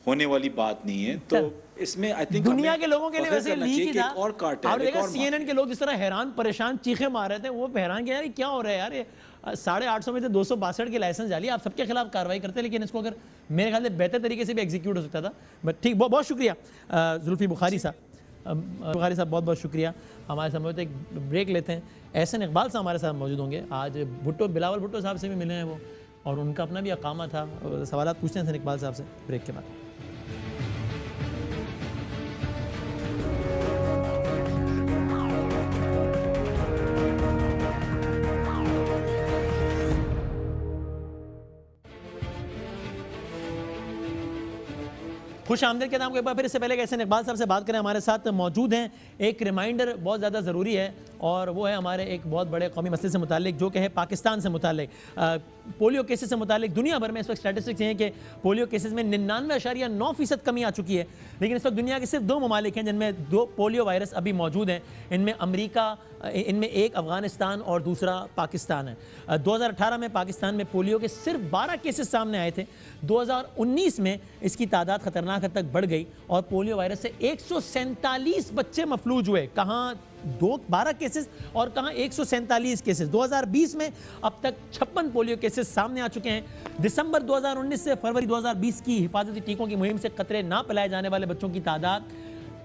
S2: ہونے والی بات نہیں ہے. تو اس میں آئی تھنک
S1: دنیا کے لوگوں کے لیے ویسے لیک ہی تھا. آپ نے دیکھا سی این این کے لوگ جس طرح حیران پریشان چیخیں مار رہے تھے, وہ حیران کہ یار کیا ہو رہا ہے یار, یہ 850 میں سے 262 کے لائسنس جالی, آپ سب کے خلاف کارروائی کرتے, لیکن اس کو اگر میرے خیال سے بہتر طریقے سے بھی ایگزیکیوٹ ہو سکتا تھا. بٹ ٹھیک, بہت شکریہ زلفی بخاری صاحب. بہت بہت شکریہ. ہمارے سامنے ایک بریک لیتے ہیں. احسن اقبال صاحب ہمارے ساتھ موجود ہوں گے آج. بلاول بھٹو صاحب سے بھی ملے ہیں وہ, اور ان کا اپنا بھی اقامہ تھا. سوالات پوچھتے ہیں احسن اقبال صاحب سے بریک کے بعد. خوش آمدید کہتا ہوں ایک بار پھر. اس سے پہلے کہ احسن اقبال صاحب سے بات کریں, ہمارے ساتھ موجود ہیں. ایک ریمائنڈر بہت زیادہ ضروری ہے, اور وہ ہے ہمارے ایک بہت بڑے قومی مسئلے سے متعلق, جو کہ ہے پاکستان سے متعلق. پولیو کیسز سے متعلق دنیا بھر میں اس وقت اسٹیٹسٹکس ہیں کہ پولیو کیسز میں 99.9% کمی آ چکی ہے, لیکن اس وقت دنیا کے صرف 2 ممالک ہیں جن میں 2 پولیو وائرس ابھی موجود ہیں. ان میں امریکہ, ان میں ایک افغانستان اور دوسرا پاکستان ہے. 2018 میں پاکستان میں پولیو کے صرف 12 کیسز سامنے آئے تھے. 2019 میں اس کی تعداد خطرناک حد تک بڑھ گئی, اور پولیو وائرس سے 147 بچے مفلوج ہوئے. کہاں 12 کیسز اور کہاں 147 کیسز. 2020 میں اب تک 56 پولیو کیسز سامنے آ چکے ہیں. دسمبر 2019 سے فروری 2020 کی حفاظتی ٹیکوں کی مہم سے قطرے نہ پلائے جانے والے بچوں کی تعداد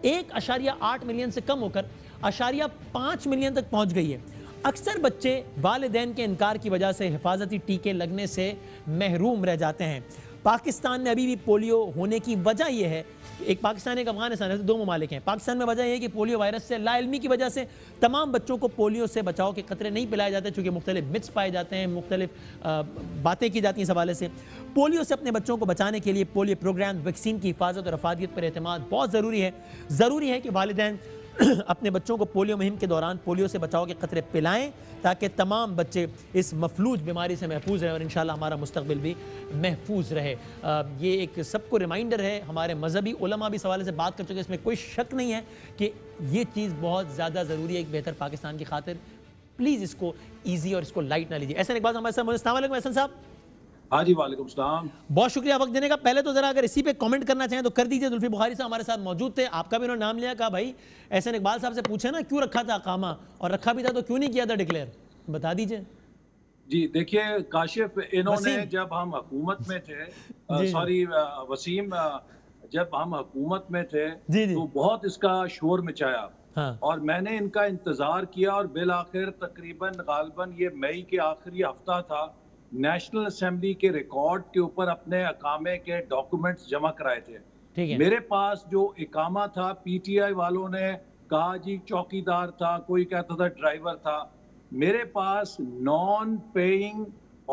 S1: 1.8 ملین سے کم ہو کر 0.5 ملین تک پہنچ گئی ہے. اکثر بچے والدین کے انکار کی وجہ سے حفاظتی ٹیکے لگنے سے محروم رہ جاتے ہیں. پاکستان میں ابھی بھی پولیو ہونے کی وجہ یہ ہے, ایک پاکستان ایک افغانستان ہے, 2 ممالک ہیں. پاکستان میں وجہ یہ ہے کہ پولیو وائرس سے لا علمی کی وجہ سے تمام بچوں کو پولیو سے بچاؤ کے قطرے نہیں پلائے جاتے, چونکہ مختلف متس پائے جاتے ہیں, مختلف باتیں کی جاتی ہیں اس حوالے سے. پولیو سے اپنے بچوں کو بچانے کے لیے پولیو پروگرام, ویکسین کی حفاظت اور افادیت پر اعتماد بہت ضروری ہے. ضروری ہے کہ والدین اپنے بچوں کو پولیو مہم کے دوران پولیو سے بچاؤ کے قطرے پلائیں تاکہ تمام بچے اس مفلوج بیماری سے محفوظ رہیں اور انشاءاللہ ہمارا مستقبل بھی محفوظ رہے. یہ ایک سب کو ریمائنڈر ہے. ہمارے مذہبی علماء بھی اس حوالے سے بات کر چکے, اس میں کوئی شک نہیں ہے کہ یہ چیز بہت زیادہ ضروری ہے ایک بہتر پاکستان کی خاطر. پلیز اس کو ایزی اور اس کو لائٹ نہ لیجیے. احسن اقبال ہمارے ساتھ. السلام علیکم احسن صاحب.
S3: ہاں جی وعلیکم السلام.
S1: بہت شکریہ وقت دینے کا. پہلے تو ذرا اگر اسی پہ کامنٹ کرنا چاہیں تو کر دیجئے. زلفی بخاری صاحب ہمارے ساتھ موجود تھے, آپ کا بھی انہوں نے نام لیا, کہا بھائی احسن اقبال صاحب سے پوچھیں نا کیوں رکھا تھا اقامہ, اور رکھا بھی تھا تو کیوں نہیں کیا تھا ڈکلیئر, بتا دیجئے.
S3: جی دیکھیے کاشف, انہوں نے جب ہم حکومت میں تھے, سوری وسیم, جب ہم حکومت میں تھے تو بہت اس کا شور مچایا, اور میں نے ان کا انتظار کیا, اور بالآخر تقریباً غالباً یہ مئی کے آخری ہفتہ تھا, نیشنل اسمبلی کے ریکارڈ کے اوپر اپنے اقامے کے ڈاکومنٹس جمع کرائے تھے. میرے پاس جو اقامہ تھا, پی ٹی آئی والوں نے کہا جی چوکیدار تھا, کوئی کہتا تھا ڈرائیور تھا, میرے پاس نان پیئنگ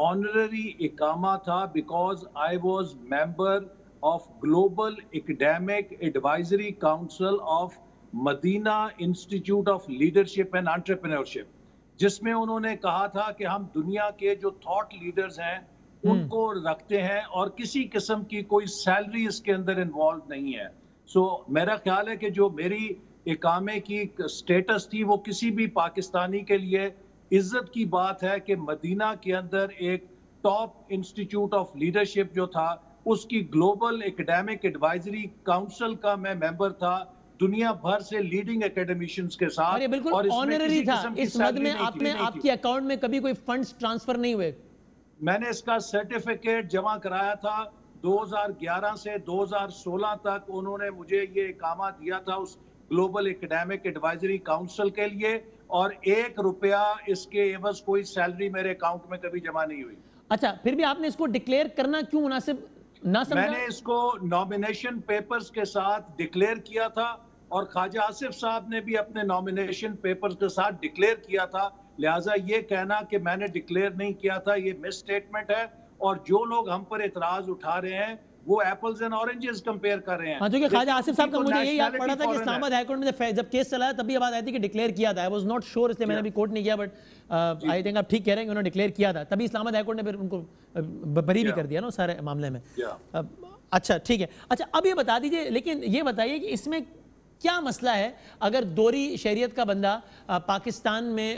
S3: آنرری اقامہ تھا, because I was member of global academic advisory council of Medina institute of leadership and entrepreneurship, جس میں انہوں نے کہا تھا کہ ہم دنیا کے جو تھاٹ لیڈرز ہیں ان کو رکھتے ہیں اور کسی قسم کی کوئی سیلری اس کے اندر انوالو نہیں ہے. سو میرا خیال ہے کہ جو میری اقامے کی سٹیٹس تھی وہ کسی بھی پاکستانی کے لیے عزت کی بات ہے کہ مدینہ کے اندر ایک ٹاپ انسٹیٹیوٹ آف لیڈرشپ جو تھا اس کی گلوبل اکیڈیمک ایڈوائزری کاؤنسل کا میں ممبر تھا, دنیا بھر سے لیڈنگ اکیڈمیشینز کے ساتھ,
S1: اور یہ بالکل آنرری تھا. اس مد میں آپ کی اکاؤنٹ میں کبھی کوئی فنڈز ٹرانسفر نہیں ہوئے؟
S3: میں نے اس کا سرٹیفکیٹ جمع کرایا تھا 2011 سے 2016 تک. انہوں نے مجھے یہ اقامہ دیا تھا اس گلوبل اکیڈیمک ایڈوائزری کاؤنسل کے لیے, اور 1 روپیہ اس کے عوض کوئی سیلری میرے اکاؤنٹ میں کبھی جمع نہیں ہوئی.
S1: اچھا, پھر بھی آپ نے اس کو ڈکلیئر کرنا کیوں مناسب نہ سمجھا؟
S3: میں نے اس کو نامینیشن پیپرز کے ساتھ ڈکلیئر کیا تھا, اور خواجہ آصف صاحب نے بھی اپنے نامینیشن پیپرز کے ساتھ ڈکلیئر کیا تھا, لہٰذا یہ کہنا کہ میں نے ڈکلیئر نہیں کیا تھا یہ مس سٹیٹمنٹ ہے, اور جو لوگ ہم پر اعتراض اٹھا رہے ہیں وہ ایپلز اینڈ اورنجز کمپیئر کر رہے ہیں.
S1: ہاں, جو کہ خواجہ آصف صاحب کا مجھے یہ یاد پڑا تھا کہ اسلام آباد ہائی کورٹ میں جب کیس چلا ہے تب بھی یہ بات آئی تھی کہ ڈکلیئر کیا تھا. I was not sure, اس لیے میں نے بھی کورٹ نہیں کیا, بٹ I think آپ ٹھیک کہہ رہے ہیں کہ انہوں نے ڈکلیئر کیا تھا, تبھی اسلام آباد ہائی کورٹ نے پھر ان کو بری بھی کر دیا نا سارے معاملے میں. اچھا ٹھیک ہے. اچھا اب یہ بتا دیجئے, لیکن یہ بتائیے کہ اس میں کیا مسئلہ ہے اگر دوری شریعت کا بندہ پاکستان میں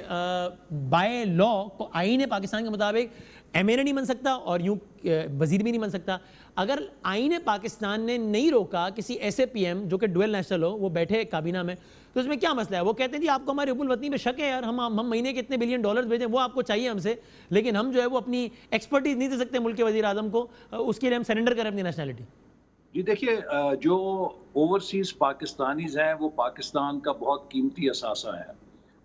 S1: بائی لا آئین پاکستان کے مطابق ایم اے نہیں بن سکتا اور یوں وزیر بھی نہیں بن سکتا. اگر آئین پاکستان نے نہیں روکا کسی ایسے پی ایم جو کہ ڈویل نیشنل ہو, وہ بیٹھے کابینہ میں, تو اس میں کیا مسئلہ ہے؟ وہ کہتے ہیں جی آپ کو ہمارے حب الوطنی پہ شک ہے یار, ہم مہینے کے اتنے بلین ڈالرز بھیجیں, وہ آپ کو چاہیے ہم سے, لیکن ہم جو ہے وہ اپنی ایکسپرٹیز نہیں دے سکتے ملک کے وزیر اعظم کو, اس کے لیے ہم سرنڈر کریں اپنی نیشنلٹی.
S3: جی دیکھیے, جو اوورسیز پاکستانیز ہیں وہ پاکستان کا بہت قیمتی اثاثہ ہے,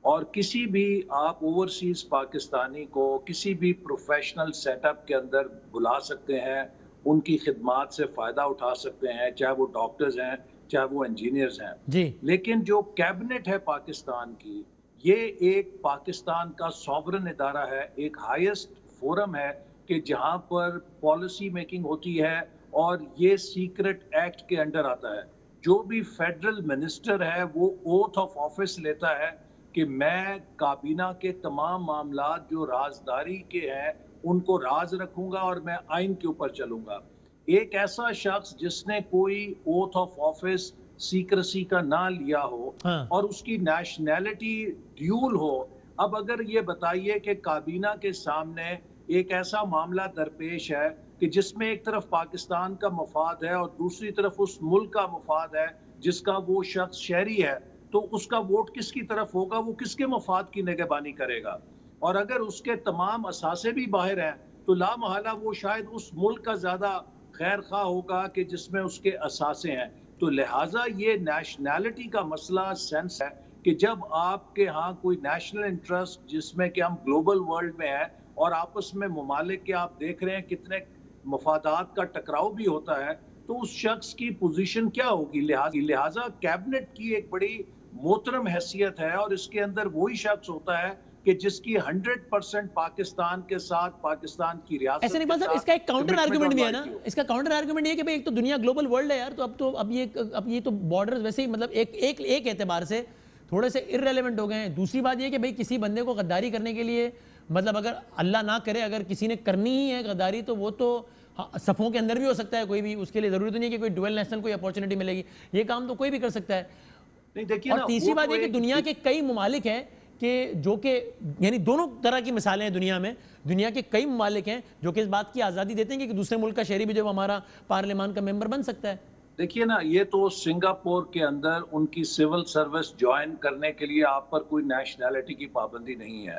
S3: اور کسی بھی آپ اوورسیز پاکستانی کو کسی بھی پروفیشنل سیٹ اپ کے اندر بلا سکتے ہیں, ان کی خدمات سے فائدہ اٹھا سکتے ہیں, چاہے وہ ڈاکٹرز ہیں چاہے وہ انجینئرز ہیں
S1: جی.
S3: لیکن جو کیبنٹ ہے پاکستان کی, یہ ایک پاکستان کا سوورن ادارہ ہے, ایک ہائیسٹ فورم ہے کہ جہاں پر پالیسی میکنگ ہوتی ہے, اور یہ سیکرٹ ایکٹ کے انڈر آتا ہے. جو بھی فیڈرل منسٹر ہے وہ اوتھ آف آفس لیتا ہے کہ میں کابینہ کے تمام معاملات جو رازداری کے ہیں ان کو راز رکھوں گا اور میں آئین کے اوپر چلوں گا. ایک ایسا شخص جس نے کوئی اوتھ آف آفس سیکرسی کا نہ لیا ہو اور اس کی نیشنلٹی ڈیول ہو, اب اگر یہ بتائیے کہ کابینہ کے سامنے ایک ایسا معاملہ درپیش ہے کہ جس میں ایک طرف پاکستان کا مفاد ہے اور دوسری طرف اس ملک کا مفاد ہے جس کا وہ شخص شہری ہے, تو اس کا ووٹ کس کی طرف ہوگا, وہ کس کے مفاد کی نگہبانی کرے گا. اور اگر اس کے تمام اثاثے بھی باہر ہیں تو لا محالہ وہ شاید اس ملک کا زیادہ خیر خواہ ہوگا کہ جس میں اس کے اثاثے ہیں. تو لہٰذا یہ نیشنلٹی کا مسئلہ سینس ہے کہ جب آپ کے ہاں کوئی نیشنل انٹرسٹ جس میں کہ ہم گلوبل ورلڈ میں ہیں اور آپس میں ممالک کے آپ دیکھ رہے ہیں کتنے مفادات کا ٹکراؤ بھی ہوتا ہے, تو اس شخص کی پوزیشن کیا ہوگی. لہٰذا کیبنٹ کی ایک بڑی محترم حیثیت ہے, اور اس کے اندر وہی شخص ہوتا ہے کہ جس کی 100% پاکستان کے ساتھ پاکستان کی ریاست.
S1: ایسے نہیں صاحب, اس کا ایک کاؤنٹر آرگومنٹ بھی ہے نا, اس کا کاؤنٹر آرگومنٹ یہ کہ ایک تو دنیا گلوبل ورلڈ ہے یار, تو اب یہ تو بارڈرز ویسے ہی مطلب ایک اعتبار سے تھوڑے سے irrelevant ہو گئے ہیں. دوسری بات یہ کہ بھئی کسی بندے کو غداری کرنے کے لیے مطلب اگر اللہ نہ کرے اگر کسی نے کرنی ہی ہے غداری تو وہ تو صفوں کے اندر بھی ہو سکتا ہے کوئی بھی, اس کے لیے ضروری تو نہیں ہے کہ کوئی ڈویل نیشنل کوئی اپورچونٹی ملے گی, یہ کام تو کوئی بھی کر سکتا ہے. اور تیسری بات یہ کہ دنیا کے کئی ممالک ہیں کہ جو کہ یعنی دونوں طرح کی مثالیں ہیں دنیا میں, دنیا کے کئی ممالک ہیں جو کہ اس بات کی آزادی دیتے ہیں کہ دوسرے ملک کا شہری بھی جو ہمارا پارلیمان کا ممبر بن سکتا ہے.
S3: دیکھیے نا, یہ تو سنگاپور کے اندر ان کی سول سروس جوائن کرنے کے لیے آپ پر کوئی نیشنلٹی کی پابندی نہیں ہے.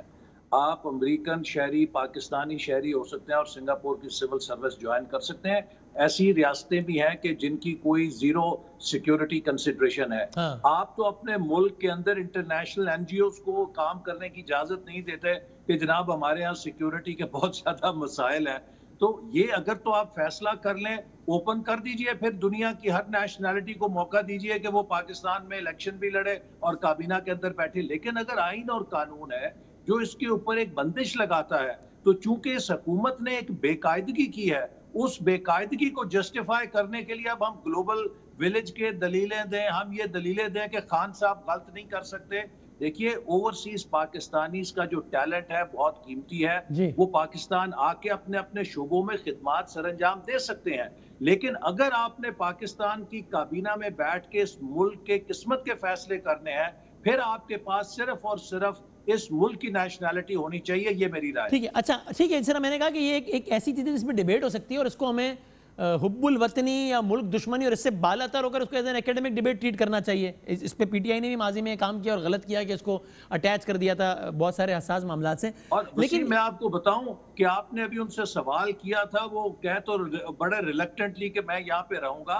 S3: آپ امریکن شہری, پاکستانی شہری ہو سکتے ہیں اور سنگاپور کی سول سروس جوائن کر سکتے ہیں. ایسی ریاستیں بھی ہیں کہ جن کی کوئی زیرو سیکیورٹی کنسیڈریشن ہے. آپ تو اپنے ملک کے اندر انٹرنیشنل این جی اوز کو کام کرنے کی اجازت نہیں دیتے کہ جناب ہمارے ہاں سیکیورٹی کے بہت زیادہ مسائل ہیں. تو یہ اگر تو آپ فیصلہ کر لیں, اوپن کر دیجئے, پھر دنیا کی ہر نیشنلٹی کو موقع دیجئے کہ وہ پاکستان میں الیکشن بھی لڑے اور کابینہ کے اندر بیٹھے. لیکن اگر آئین اور قانون ہے جو اس کے اوپر ایک بندش لگاتا ہے, تو چونکہ اس حکومت نے ایک بے قاعدگی کی ہے, اس بے قاعدگی کو جسٹیفائی کرنے کے لیے اب ہم گلوبل ویلیج کے دلیلیں دیں, ہم یہ دلیلیں دیں کہ خان صاحب غلط نہیں کر سکتے. دیکھیے اوورسیز پاکستانیز کا جو ٹیلنٹ ہے بہت قیمتی ہے, وہ پاکستان آ کے اپنے اپنے شعبوں میں خدمات سر انجام دے سکتے ہیں. لیکن اگر آپ نے پاکستان کی کابینہ میں بیٹھ کے اس ملک کے قسمت کے فیصلے کرنے ہیں, پھر آپ کے پاس صرف اور صرف اس ملک کی نیشنلٹی ہونی چاہیے. یہ میری رائے.
S1: ٹھیک ہے, اچھا ٹھیک ہے, اس طرح میں نے کہا کہ یہ ایک ایسی چیز ہے جس میں ڈیبیٹ ہو سکتی ہے اور اس کو ہمیں حب الوطنی یا ملک دشمنی اور اس سے بالا تر ہو کر اس کو ایز این ایکیڈمک ڈیبیٹ ٹریٹ کرنا چاہیے. اس پہ پی ٹی آئی نے بھی ماضی میں کام کیا اور غلط کیا کہ اس کو اٹیچ کر دیا تھا بہت سارے حساس معاملات سے.
S3: لیکن میں آپ کو بتاؤں کہ آپ نے ابھی ان سے سوال کیا تھا, وہ کہہ تو بڑے ریلیکٹنٹلی کہ میں یہاں پہ رہوں گا.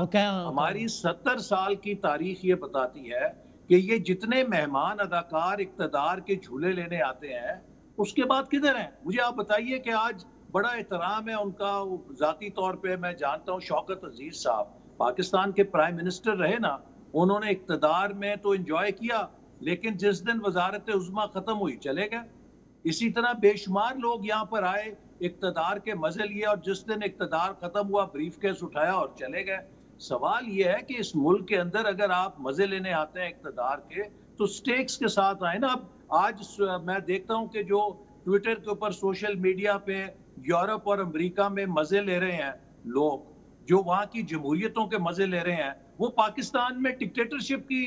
S3: ہماری 70 سال کی تاریخ یہ بتاتی ہے کہ یہ جتنے مہمان اداکار اقتدار کے جھولے لینے آتے ہیں اس کے بعد کدھر ہیں. مجھے آپ بتائیے کہ آج بڑا احترام ہے ان کا, ذاتی طور پہ میں جانتا ہوں شوکت عزیز صاحب پاکستان کے پرائم منسٹر رہے نا, انہوں نے اقتدار میں تو انجوائے کیا, لیکن جس دن وزارت عظمیٰ ختم ہوئی چلے گئے. اسی طرح بے شمار لوگ یہاں پر آئے, اقتدار کے مزے لیے, اور جس دن اقتدار ختم ہوا بریف کیس اٹھایا اور چلے گئے. سوال یہ ہے کہ اس ملک کے اندر اگر آپ مزے لینے آتے ہیں اقتدار کے تو سٹیکس کے ساتھ آئیں نا. اب آج میں دیکھتا ہوں کہ جو ٹویٹر کے اوپر سوشل میڈیا پہ یورپ اور امریکہ میں مزے لے رہے ہیں لوگ, جو وہاں کی جمہوریتوں کے مزے لے رہے ہیں, وہ پاکستان میں ڈکٹیٹرشپ کی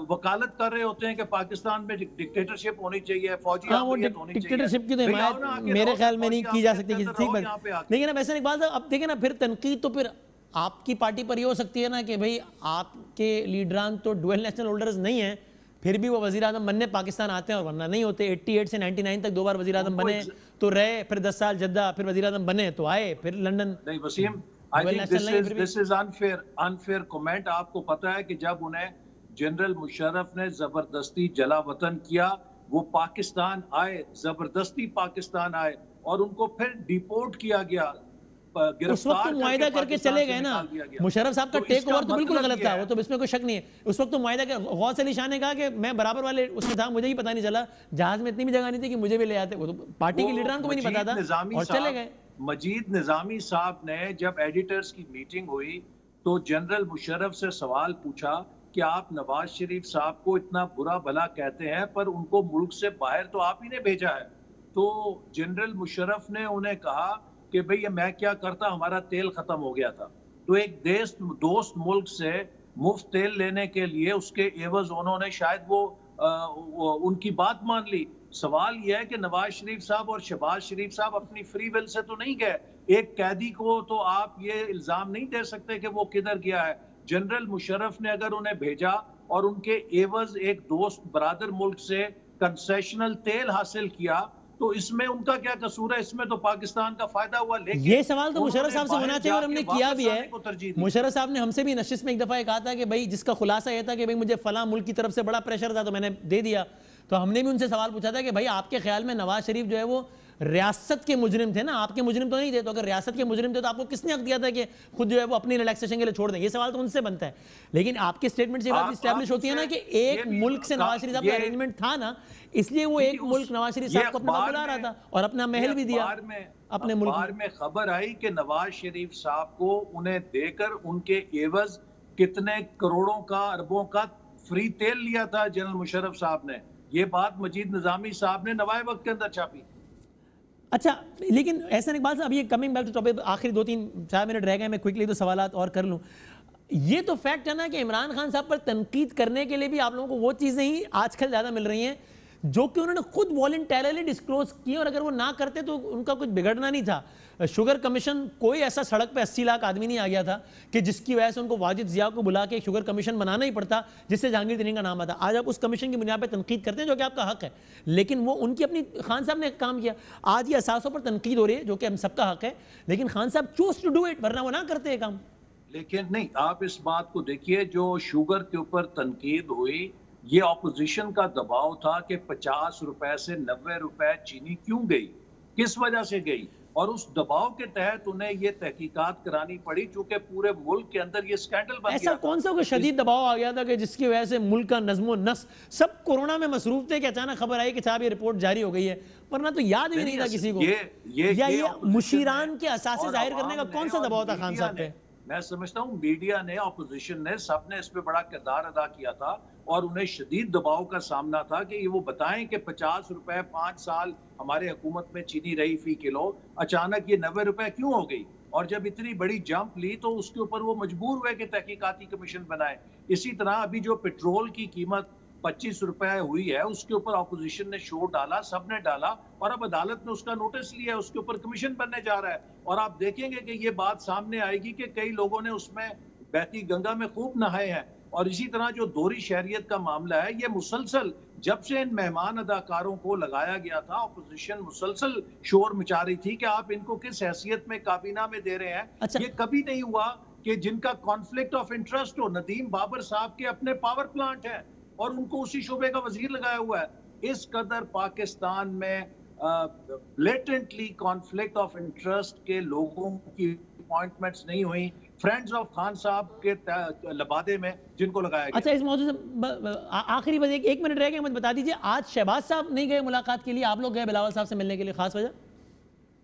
S3: وکالت کر رہے ہوتے ہیں کہ پاکستان میں ڈکٹیٹرشپ ہونی چاہیے, فوجی حکومت ہونی چاہیے.
S1: ڈکٹیٹرشپ کی تو حمایت میرے خیال میں نہیں کی جا سکتی کسی ٹھیک بات. لیکن اب ایسا ایک بات ہے, اب دیکھیں نا پھر تنقید تو پھر آپ کی پارٹی پر یہ ہو سکتی ہے نا کہ بھئی آپ کے لیڈران تو ڈویل نیشنل ہولڈرز نہیں ہیں, پھر بھی وہ وزیر اعظم بننے پاکستان آتے ہیں اور ورنہ نہیں ہوتے. 88 سے 99 تک 2 بار وزیر اعظم بنے تو رہے, پھر 10 سال جدہ, پھر وزیر اعظم بنے تو آئے, پھر لندن.
S3: نہیں Wasim, I think this is unfair comment. آپ کو پتا ہے کہ جب انہیں جنرل مشرف نے زبردستی جلا وطن کیا, وہ پاکستان آئے, زبردستی پاکستان آئے, اور ان کو پھر ڈیپورٹ کیا گیا.
S1: اس وقت تو معاہدہ کر کے چلے گئے نا. مشرف صاحب کا ٹیک اوور تو بالکل غلط تھا, وہ تو اس میں کوئی شک نہیں ہے. اس وقت تو معاہدہ کر, غوث علی شاہ نے کہا کہ میں برابر والے اس میں تھا, مجھے ہی پتہ نہیں چلا, جہاز میں اتنی بھی جگہ نہیں تھی کہ مجھے بھی لے آتے. وہ تو پارٹی کے لیڈران کو بھی نہیں پتا تھا اور چلے گئے.
S3: مجید نظامی صاحب نے جب ایڈیٹرز کی میٹنگ ہوئی تو جنرل مشرف سے سوال پوچھا کہ آپ نواز شریف صاحب کو اتنا برا بھلا کہتے ہیں پر ان کو ملک سے باہر تو آپ ہی نے بھیجا ہے. تو جنرل مشرف نے انہیں کہا کہ بھئی یہ میں کیا کرتا, ہمارا تیل ختم ہو گیا تھا. تو ایک دوست ملک سے مفت تیل لینے کے لیے اس کے عوض انہوں نے شاید وہ ان کی بات مان لی. سوال یہ ہے کہ نواز شریف صاحب اور شہباز شریف صاحب اپنی فری ول سے تو نہیں گئے. ایک قیدی کو تو آپ یہ الزام نہیں دے سکتے کہ وہ کدھر گیا ہے. جنرل مشرف نے اگر انہیں بھیجا اور ان کے عوض ایک دوست برادر ملک سے کنسیشنل تیل حاصل کیا تو اس میں ان کا کیا قصور ہے؟ اس میں تو پاکستان کا فائدہ ہوا. لیکن
S1: یہ سوال تو مشرف صاحب سے ہونا چاہیے اور ہم نے کیا بھی ہے. مشرف صاحب نے ہم سے بھی نشست میں ایک دفعہ کہا تھا کہ بھائی جس کا خلاصہ یہ تھا کہ بھائی مجھے فلاں ملک کی طرف سے بڑا پریشر تھا تو میں نے دے دیا. تو ہم نے بھی ان سے سوال پوچھا تھا کہ بھائی آپ کے خیال میں نواز شریف جو ہے وہ ریاست کے مجرم تھے نا, آپ کے مجرم تو نہیں تھے, تو اگر ریاست کے مجرم تھے تو آپ کو کس نے حق دیا تھا کہ خود جو ہے وہ اپنی ریلیکسیشن کے لیے چھوڑ دیں؟ یہ سوال تو ان سے بنتا ہے. لیکن آپ کے سٹیٹمنٹ سے یہ بات اسٹیبلش ہوتی ہے نا کہ ایک ملک سے نواز شریف صاحب کا ارینجمنٹ تھا نا, اس لیے وہ ایک ملک نواز شریف صاحب کو اپنا بلا رہا تھا اور اپنا محل بھی دیا اپنے ملک
S3: میں. میں خبر آئی کہ نواز شریف صاحب کو انہیں دے کر ان کے عوض کتنے کروڑوں کا اربوں کا فری تیل لیا تھا جنرل مشرف صاحب نے، یہ بات مجید نظامی صاحب نے نوائے وقت کے اندر چھاپی۔
S1: اچھا لیکن احسن اقبال صاحب، یہ کمنگ بیک ٹو ٹاپک، آخری 2-3-4 منٹ رہ گئے، میں کوئکلی دو سوالات اور کر لوں۔ یہ تو فیکٹ ہے نا کہ عمران خان صاحب پر تنقید کرنے کے لیے بھی آپ لوگوں کو وہ چیزیں ہی آج کل زیادہ مل رہی ہیں جو کہ انہوں نے خود والنٹیرلی ڈسکلوز کی، اور اگر وہ نہ کرتے تو ان کا کچھ بگڑنا نہیں تھا۔ شوگر کمیشن، کوئی ایسا سڑک پہ 80 لاکھ آدمی نہیں آ گیا تھا کہ جس کی وجہ سے ان کو واجد ضیاء کو بلا کے ایک شوگر کمیشن بنانا ہی پڑتا جس سے جہانگیر ترین کا نام آتا۔ آج آپ اس کمیشن کی بنیاد پہ تنقید کرتے ہیں جو کہ آپ کا حق ہے، لیکن وہ ان کی اپنی، خان صاحب نے کام کیا، آج یہ اثاثوں پر تنقید ہو رہی ہے جو کہ ہم سب کا حق ہے، لیکن خان صاحب چوز ٹو ڈو اٹ، ورنہ وہ نہ کرتے یہ کام۔
S3: لیکن نہیں، آپ اس بات کو دیکھیے، جو شوگر کے اوپر تنقید ہوئی، یہ اپوزیشن کا دباؤ تھا کہ 50 روپے سے 90 روپے چینی کیوں گئی، کس وجہ سے گئی، اور اس دباؤ کے تحت انہیں یہ تحقیقات کرانی پڑی چونکہ پورے ملک کے اندر یہ سکینڈل بن گیا۔
S1: ایسا کون سا کوئی شدید دباؤ آ گیا تھا کہ جس کی وجہ سے ملک کا نظم و نسق، سب کورونا میں مصروف تھے کہ اچانک خبر آئی کہ صاحب یہ رپورٹ جاری ہو گئی ہے، ورنہ تو یاد بھی نہیں تھا کسی کو؟ یا یہ مشیران کے اثاثے ظاہر کرنے کا کون سا دباؤ تھا خان صاحب پہ؟
S3: میں سمجھتا ہوں میڈیا نے، اپوزیشن نے، سب نے اس پہ بڑا کردار ادا کیا تھا، اور انہیں شدید دباؤ کا سامنا تھا کہ یہ وہ بتائیں کہ 50 روپے 5 سال ہمارے حکومت میں چینی رہی فی کلو، اچانک یہ 90 روپے کیوں ہو گئی، اور جب اتنی بڑی جمپ لی تو اس کے اوپر وہ مجبور ہوئے کہ تحقیقاتی کمیشن بنائے۔ اسی طرح ابھی جو پیٹرول کی قیمت 25 روپے ہوئی ہے، اس کے اوپر اپوزیشن نے شور ڈالا، سب نے ڈالا، اور اب عدالت نے اس کا نوٹس لیا، اس کے اوپر کمیشن بننے جا رہا ہے، اور آپ دیکھیں گے کہ یہ بات سامنے آئے گی کہ کئی لوگوں نے اس میں بہتی گنگا میں خوب نہائے ہیں۔ اور اسی طرح جو دوہری شہریت کا معاملہ ہے، یہ مسلسل جب سے ان مہمان اداکاروں کو لگایا گیا تھا، اپوزیشن مسلسل شور مچا رہی تھی کہ آپ ان کو کس حیثیت میں کابینہ میں دے رہے ہیں۔ یہ کبھی نہیں ہوا کہ جن کا کانفلکٹ آف انٹرسٹ ہو۔ ندیم بابر صاحب کے اپنے پاور پلانٹ ہیں اور ان کو اسی شعبے کا وزیر لگایا ہوا ہے۔ اس قدر پاکستان میں بلیٹنٹلی کانفلکٹ آف انٹرسٹ کے لوگوں کی اپوائنٹمنٹس نہیں ہوئی، فرینڈز آف خان صاحب کے لبادے میں جن کو لگایا گیا۔
S1: اچھا، اس موضوع سے آخری بات، ایک منٹ رہ گیا، مجھے بتا دیجئے آج شہباز صاحب نہیں گئے ملاقات کے لیے، آپ لوگ گئے بلاول صاحب سے ملنے کے لیے، خاص وجہ؟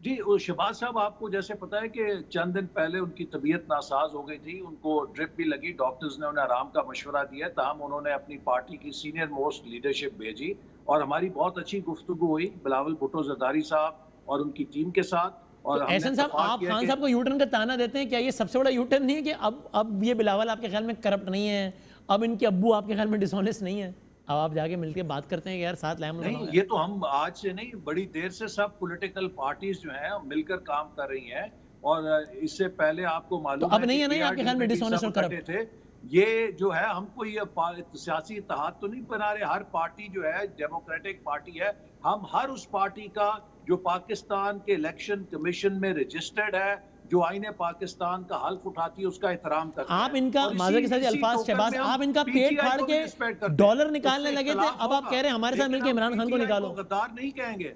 S3: جی، شہباز صاحب آپ کو جیسے پتا ہے کہ چند دن پہلے ان کی طبیعت ناساز ہو گئی تھی، ان کو ڈرپ بھی لگی، ڈاکٹرز نے انہیں آرام کا مشورہ دیا، تاہم انہوں نے اپنی پارٹی کی سینئر موسٹ لیڈرشپ بھیجی، اور ہماری بہت اچھی گفتگو ہوئی بلاول بھٹو زرداری صاحب اور ان کی ٹیم کے ساتھ۔ اور
S1: احسن صاحب، آپ خان صاحب کو یو ٹرن کا تانا دیتے ہیں، کیا یہ سب سے بڑا یو ٹرن نہیں ہے کہ اب یہ بلاول آپ کے خیال میں کرپٹ نہیں ہے، اب ان کے ابو آپ کے خیال میں ڈس آنیسٹ نہیں ہے، اب آپ جا کے مل کے بات کرتے ہیں کہ یار ساتھ لائم
S3: نہیں، یہ تو ہم آج سے نہیں، بڑی دیر سے سب پولیٹیکل پارٹیز جو ہیں مل کر کام کر رہی ہیں، اور اس سے پہلے آپ کو معلوم ہے
S1: اب نہیں ہے نا آپ کے خیال میں ڈس آنیسٹ اور کرپٹ
S3: تھے۔ یہ جو ہے، ہم کو یہ سیاسی اتحاد تو نہیں بنا رہے، ہر پارٹی جو ہے ڈیموکریٹک پارٹی ہے، ہم ہر اس پارٹی کا جو پاکستان کے الیکشن کمیشن میں رجسٹرڈ ہے، جو آئین پاکستان کا حلف اٹھاتی ہے، اس کا احترام کرتے ہیں۔
S1: آپ ان کا معذرت کے ساتھ الفاظ شہباز، آپ ان کا پیٹ پھاڑ کے ڈالر نکالنے لگے تھے، اب آپ کہہ رہے ہیں ہمارے ساتھ مل کے عمران خان کو نکالو۔
S3: غدار نہیں کہیں گے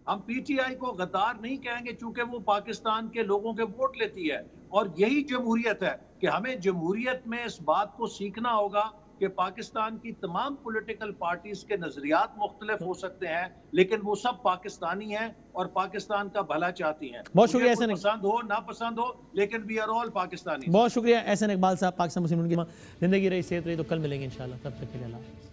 S3: ہم، پی ٹی آئی کو غدار نہیں کہیں گے، چونکہ وہ پاکستان کے لوگوں کے ووٹ لیتی ہے، اور یہی جمہوریت ہے کہ ہمیں جمہوریت میں اس بات کو سیکھنا ہوگا کہ پاکستان کی تمام پولیٹیکل پارٹیز کے نظریات مختلف ہو سکتے ہیں، لیکن وہ سب پاکستانی ہیں اور پاکستان کا بھلا چاہتی ہیں۔
S1: بہت شکریہ احسن،
S3: پسند ہو نہ پسند ہو، لیکن وی آر آل پاکستانی۔
S1: بہت شکریہ احسن اقبال صاحب، پاکستان مسلم کی زندگی رہی، صحت رہی، تو کل ملیں گے انشاءاللہ، تب تک کے لیے اللہ حافظ۔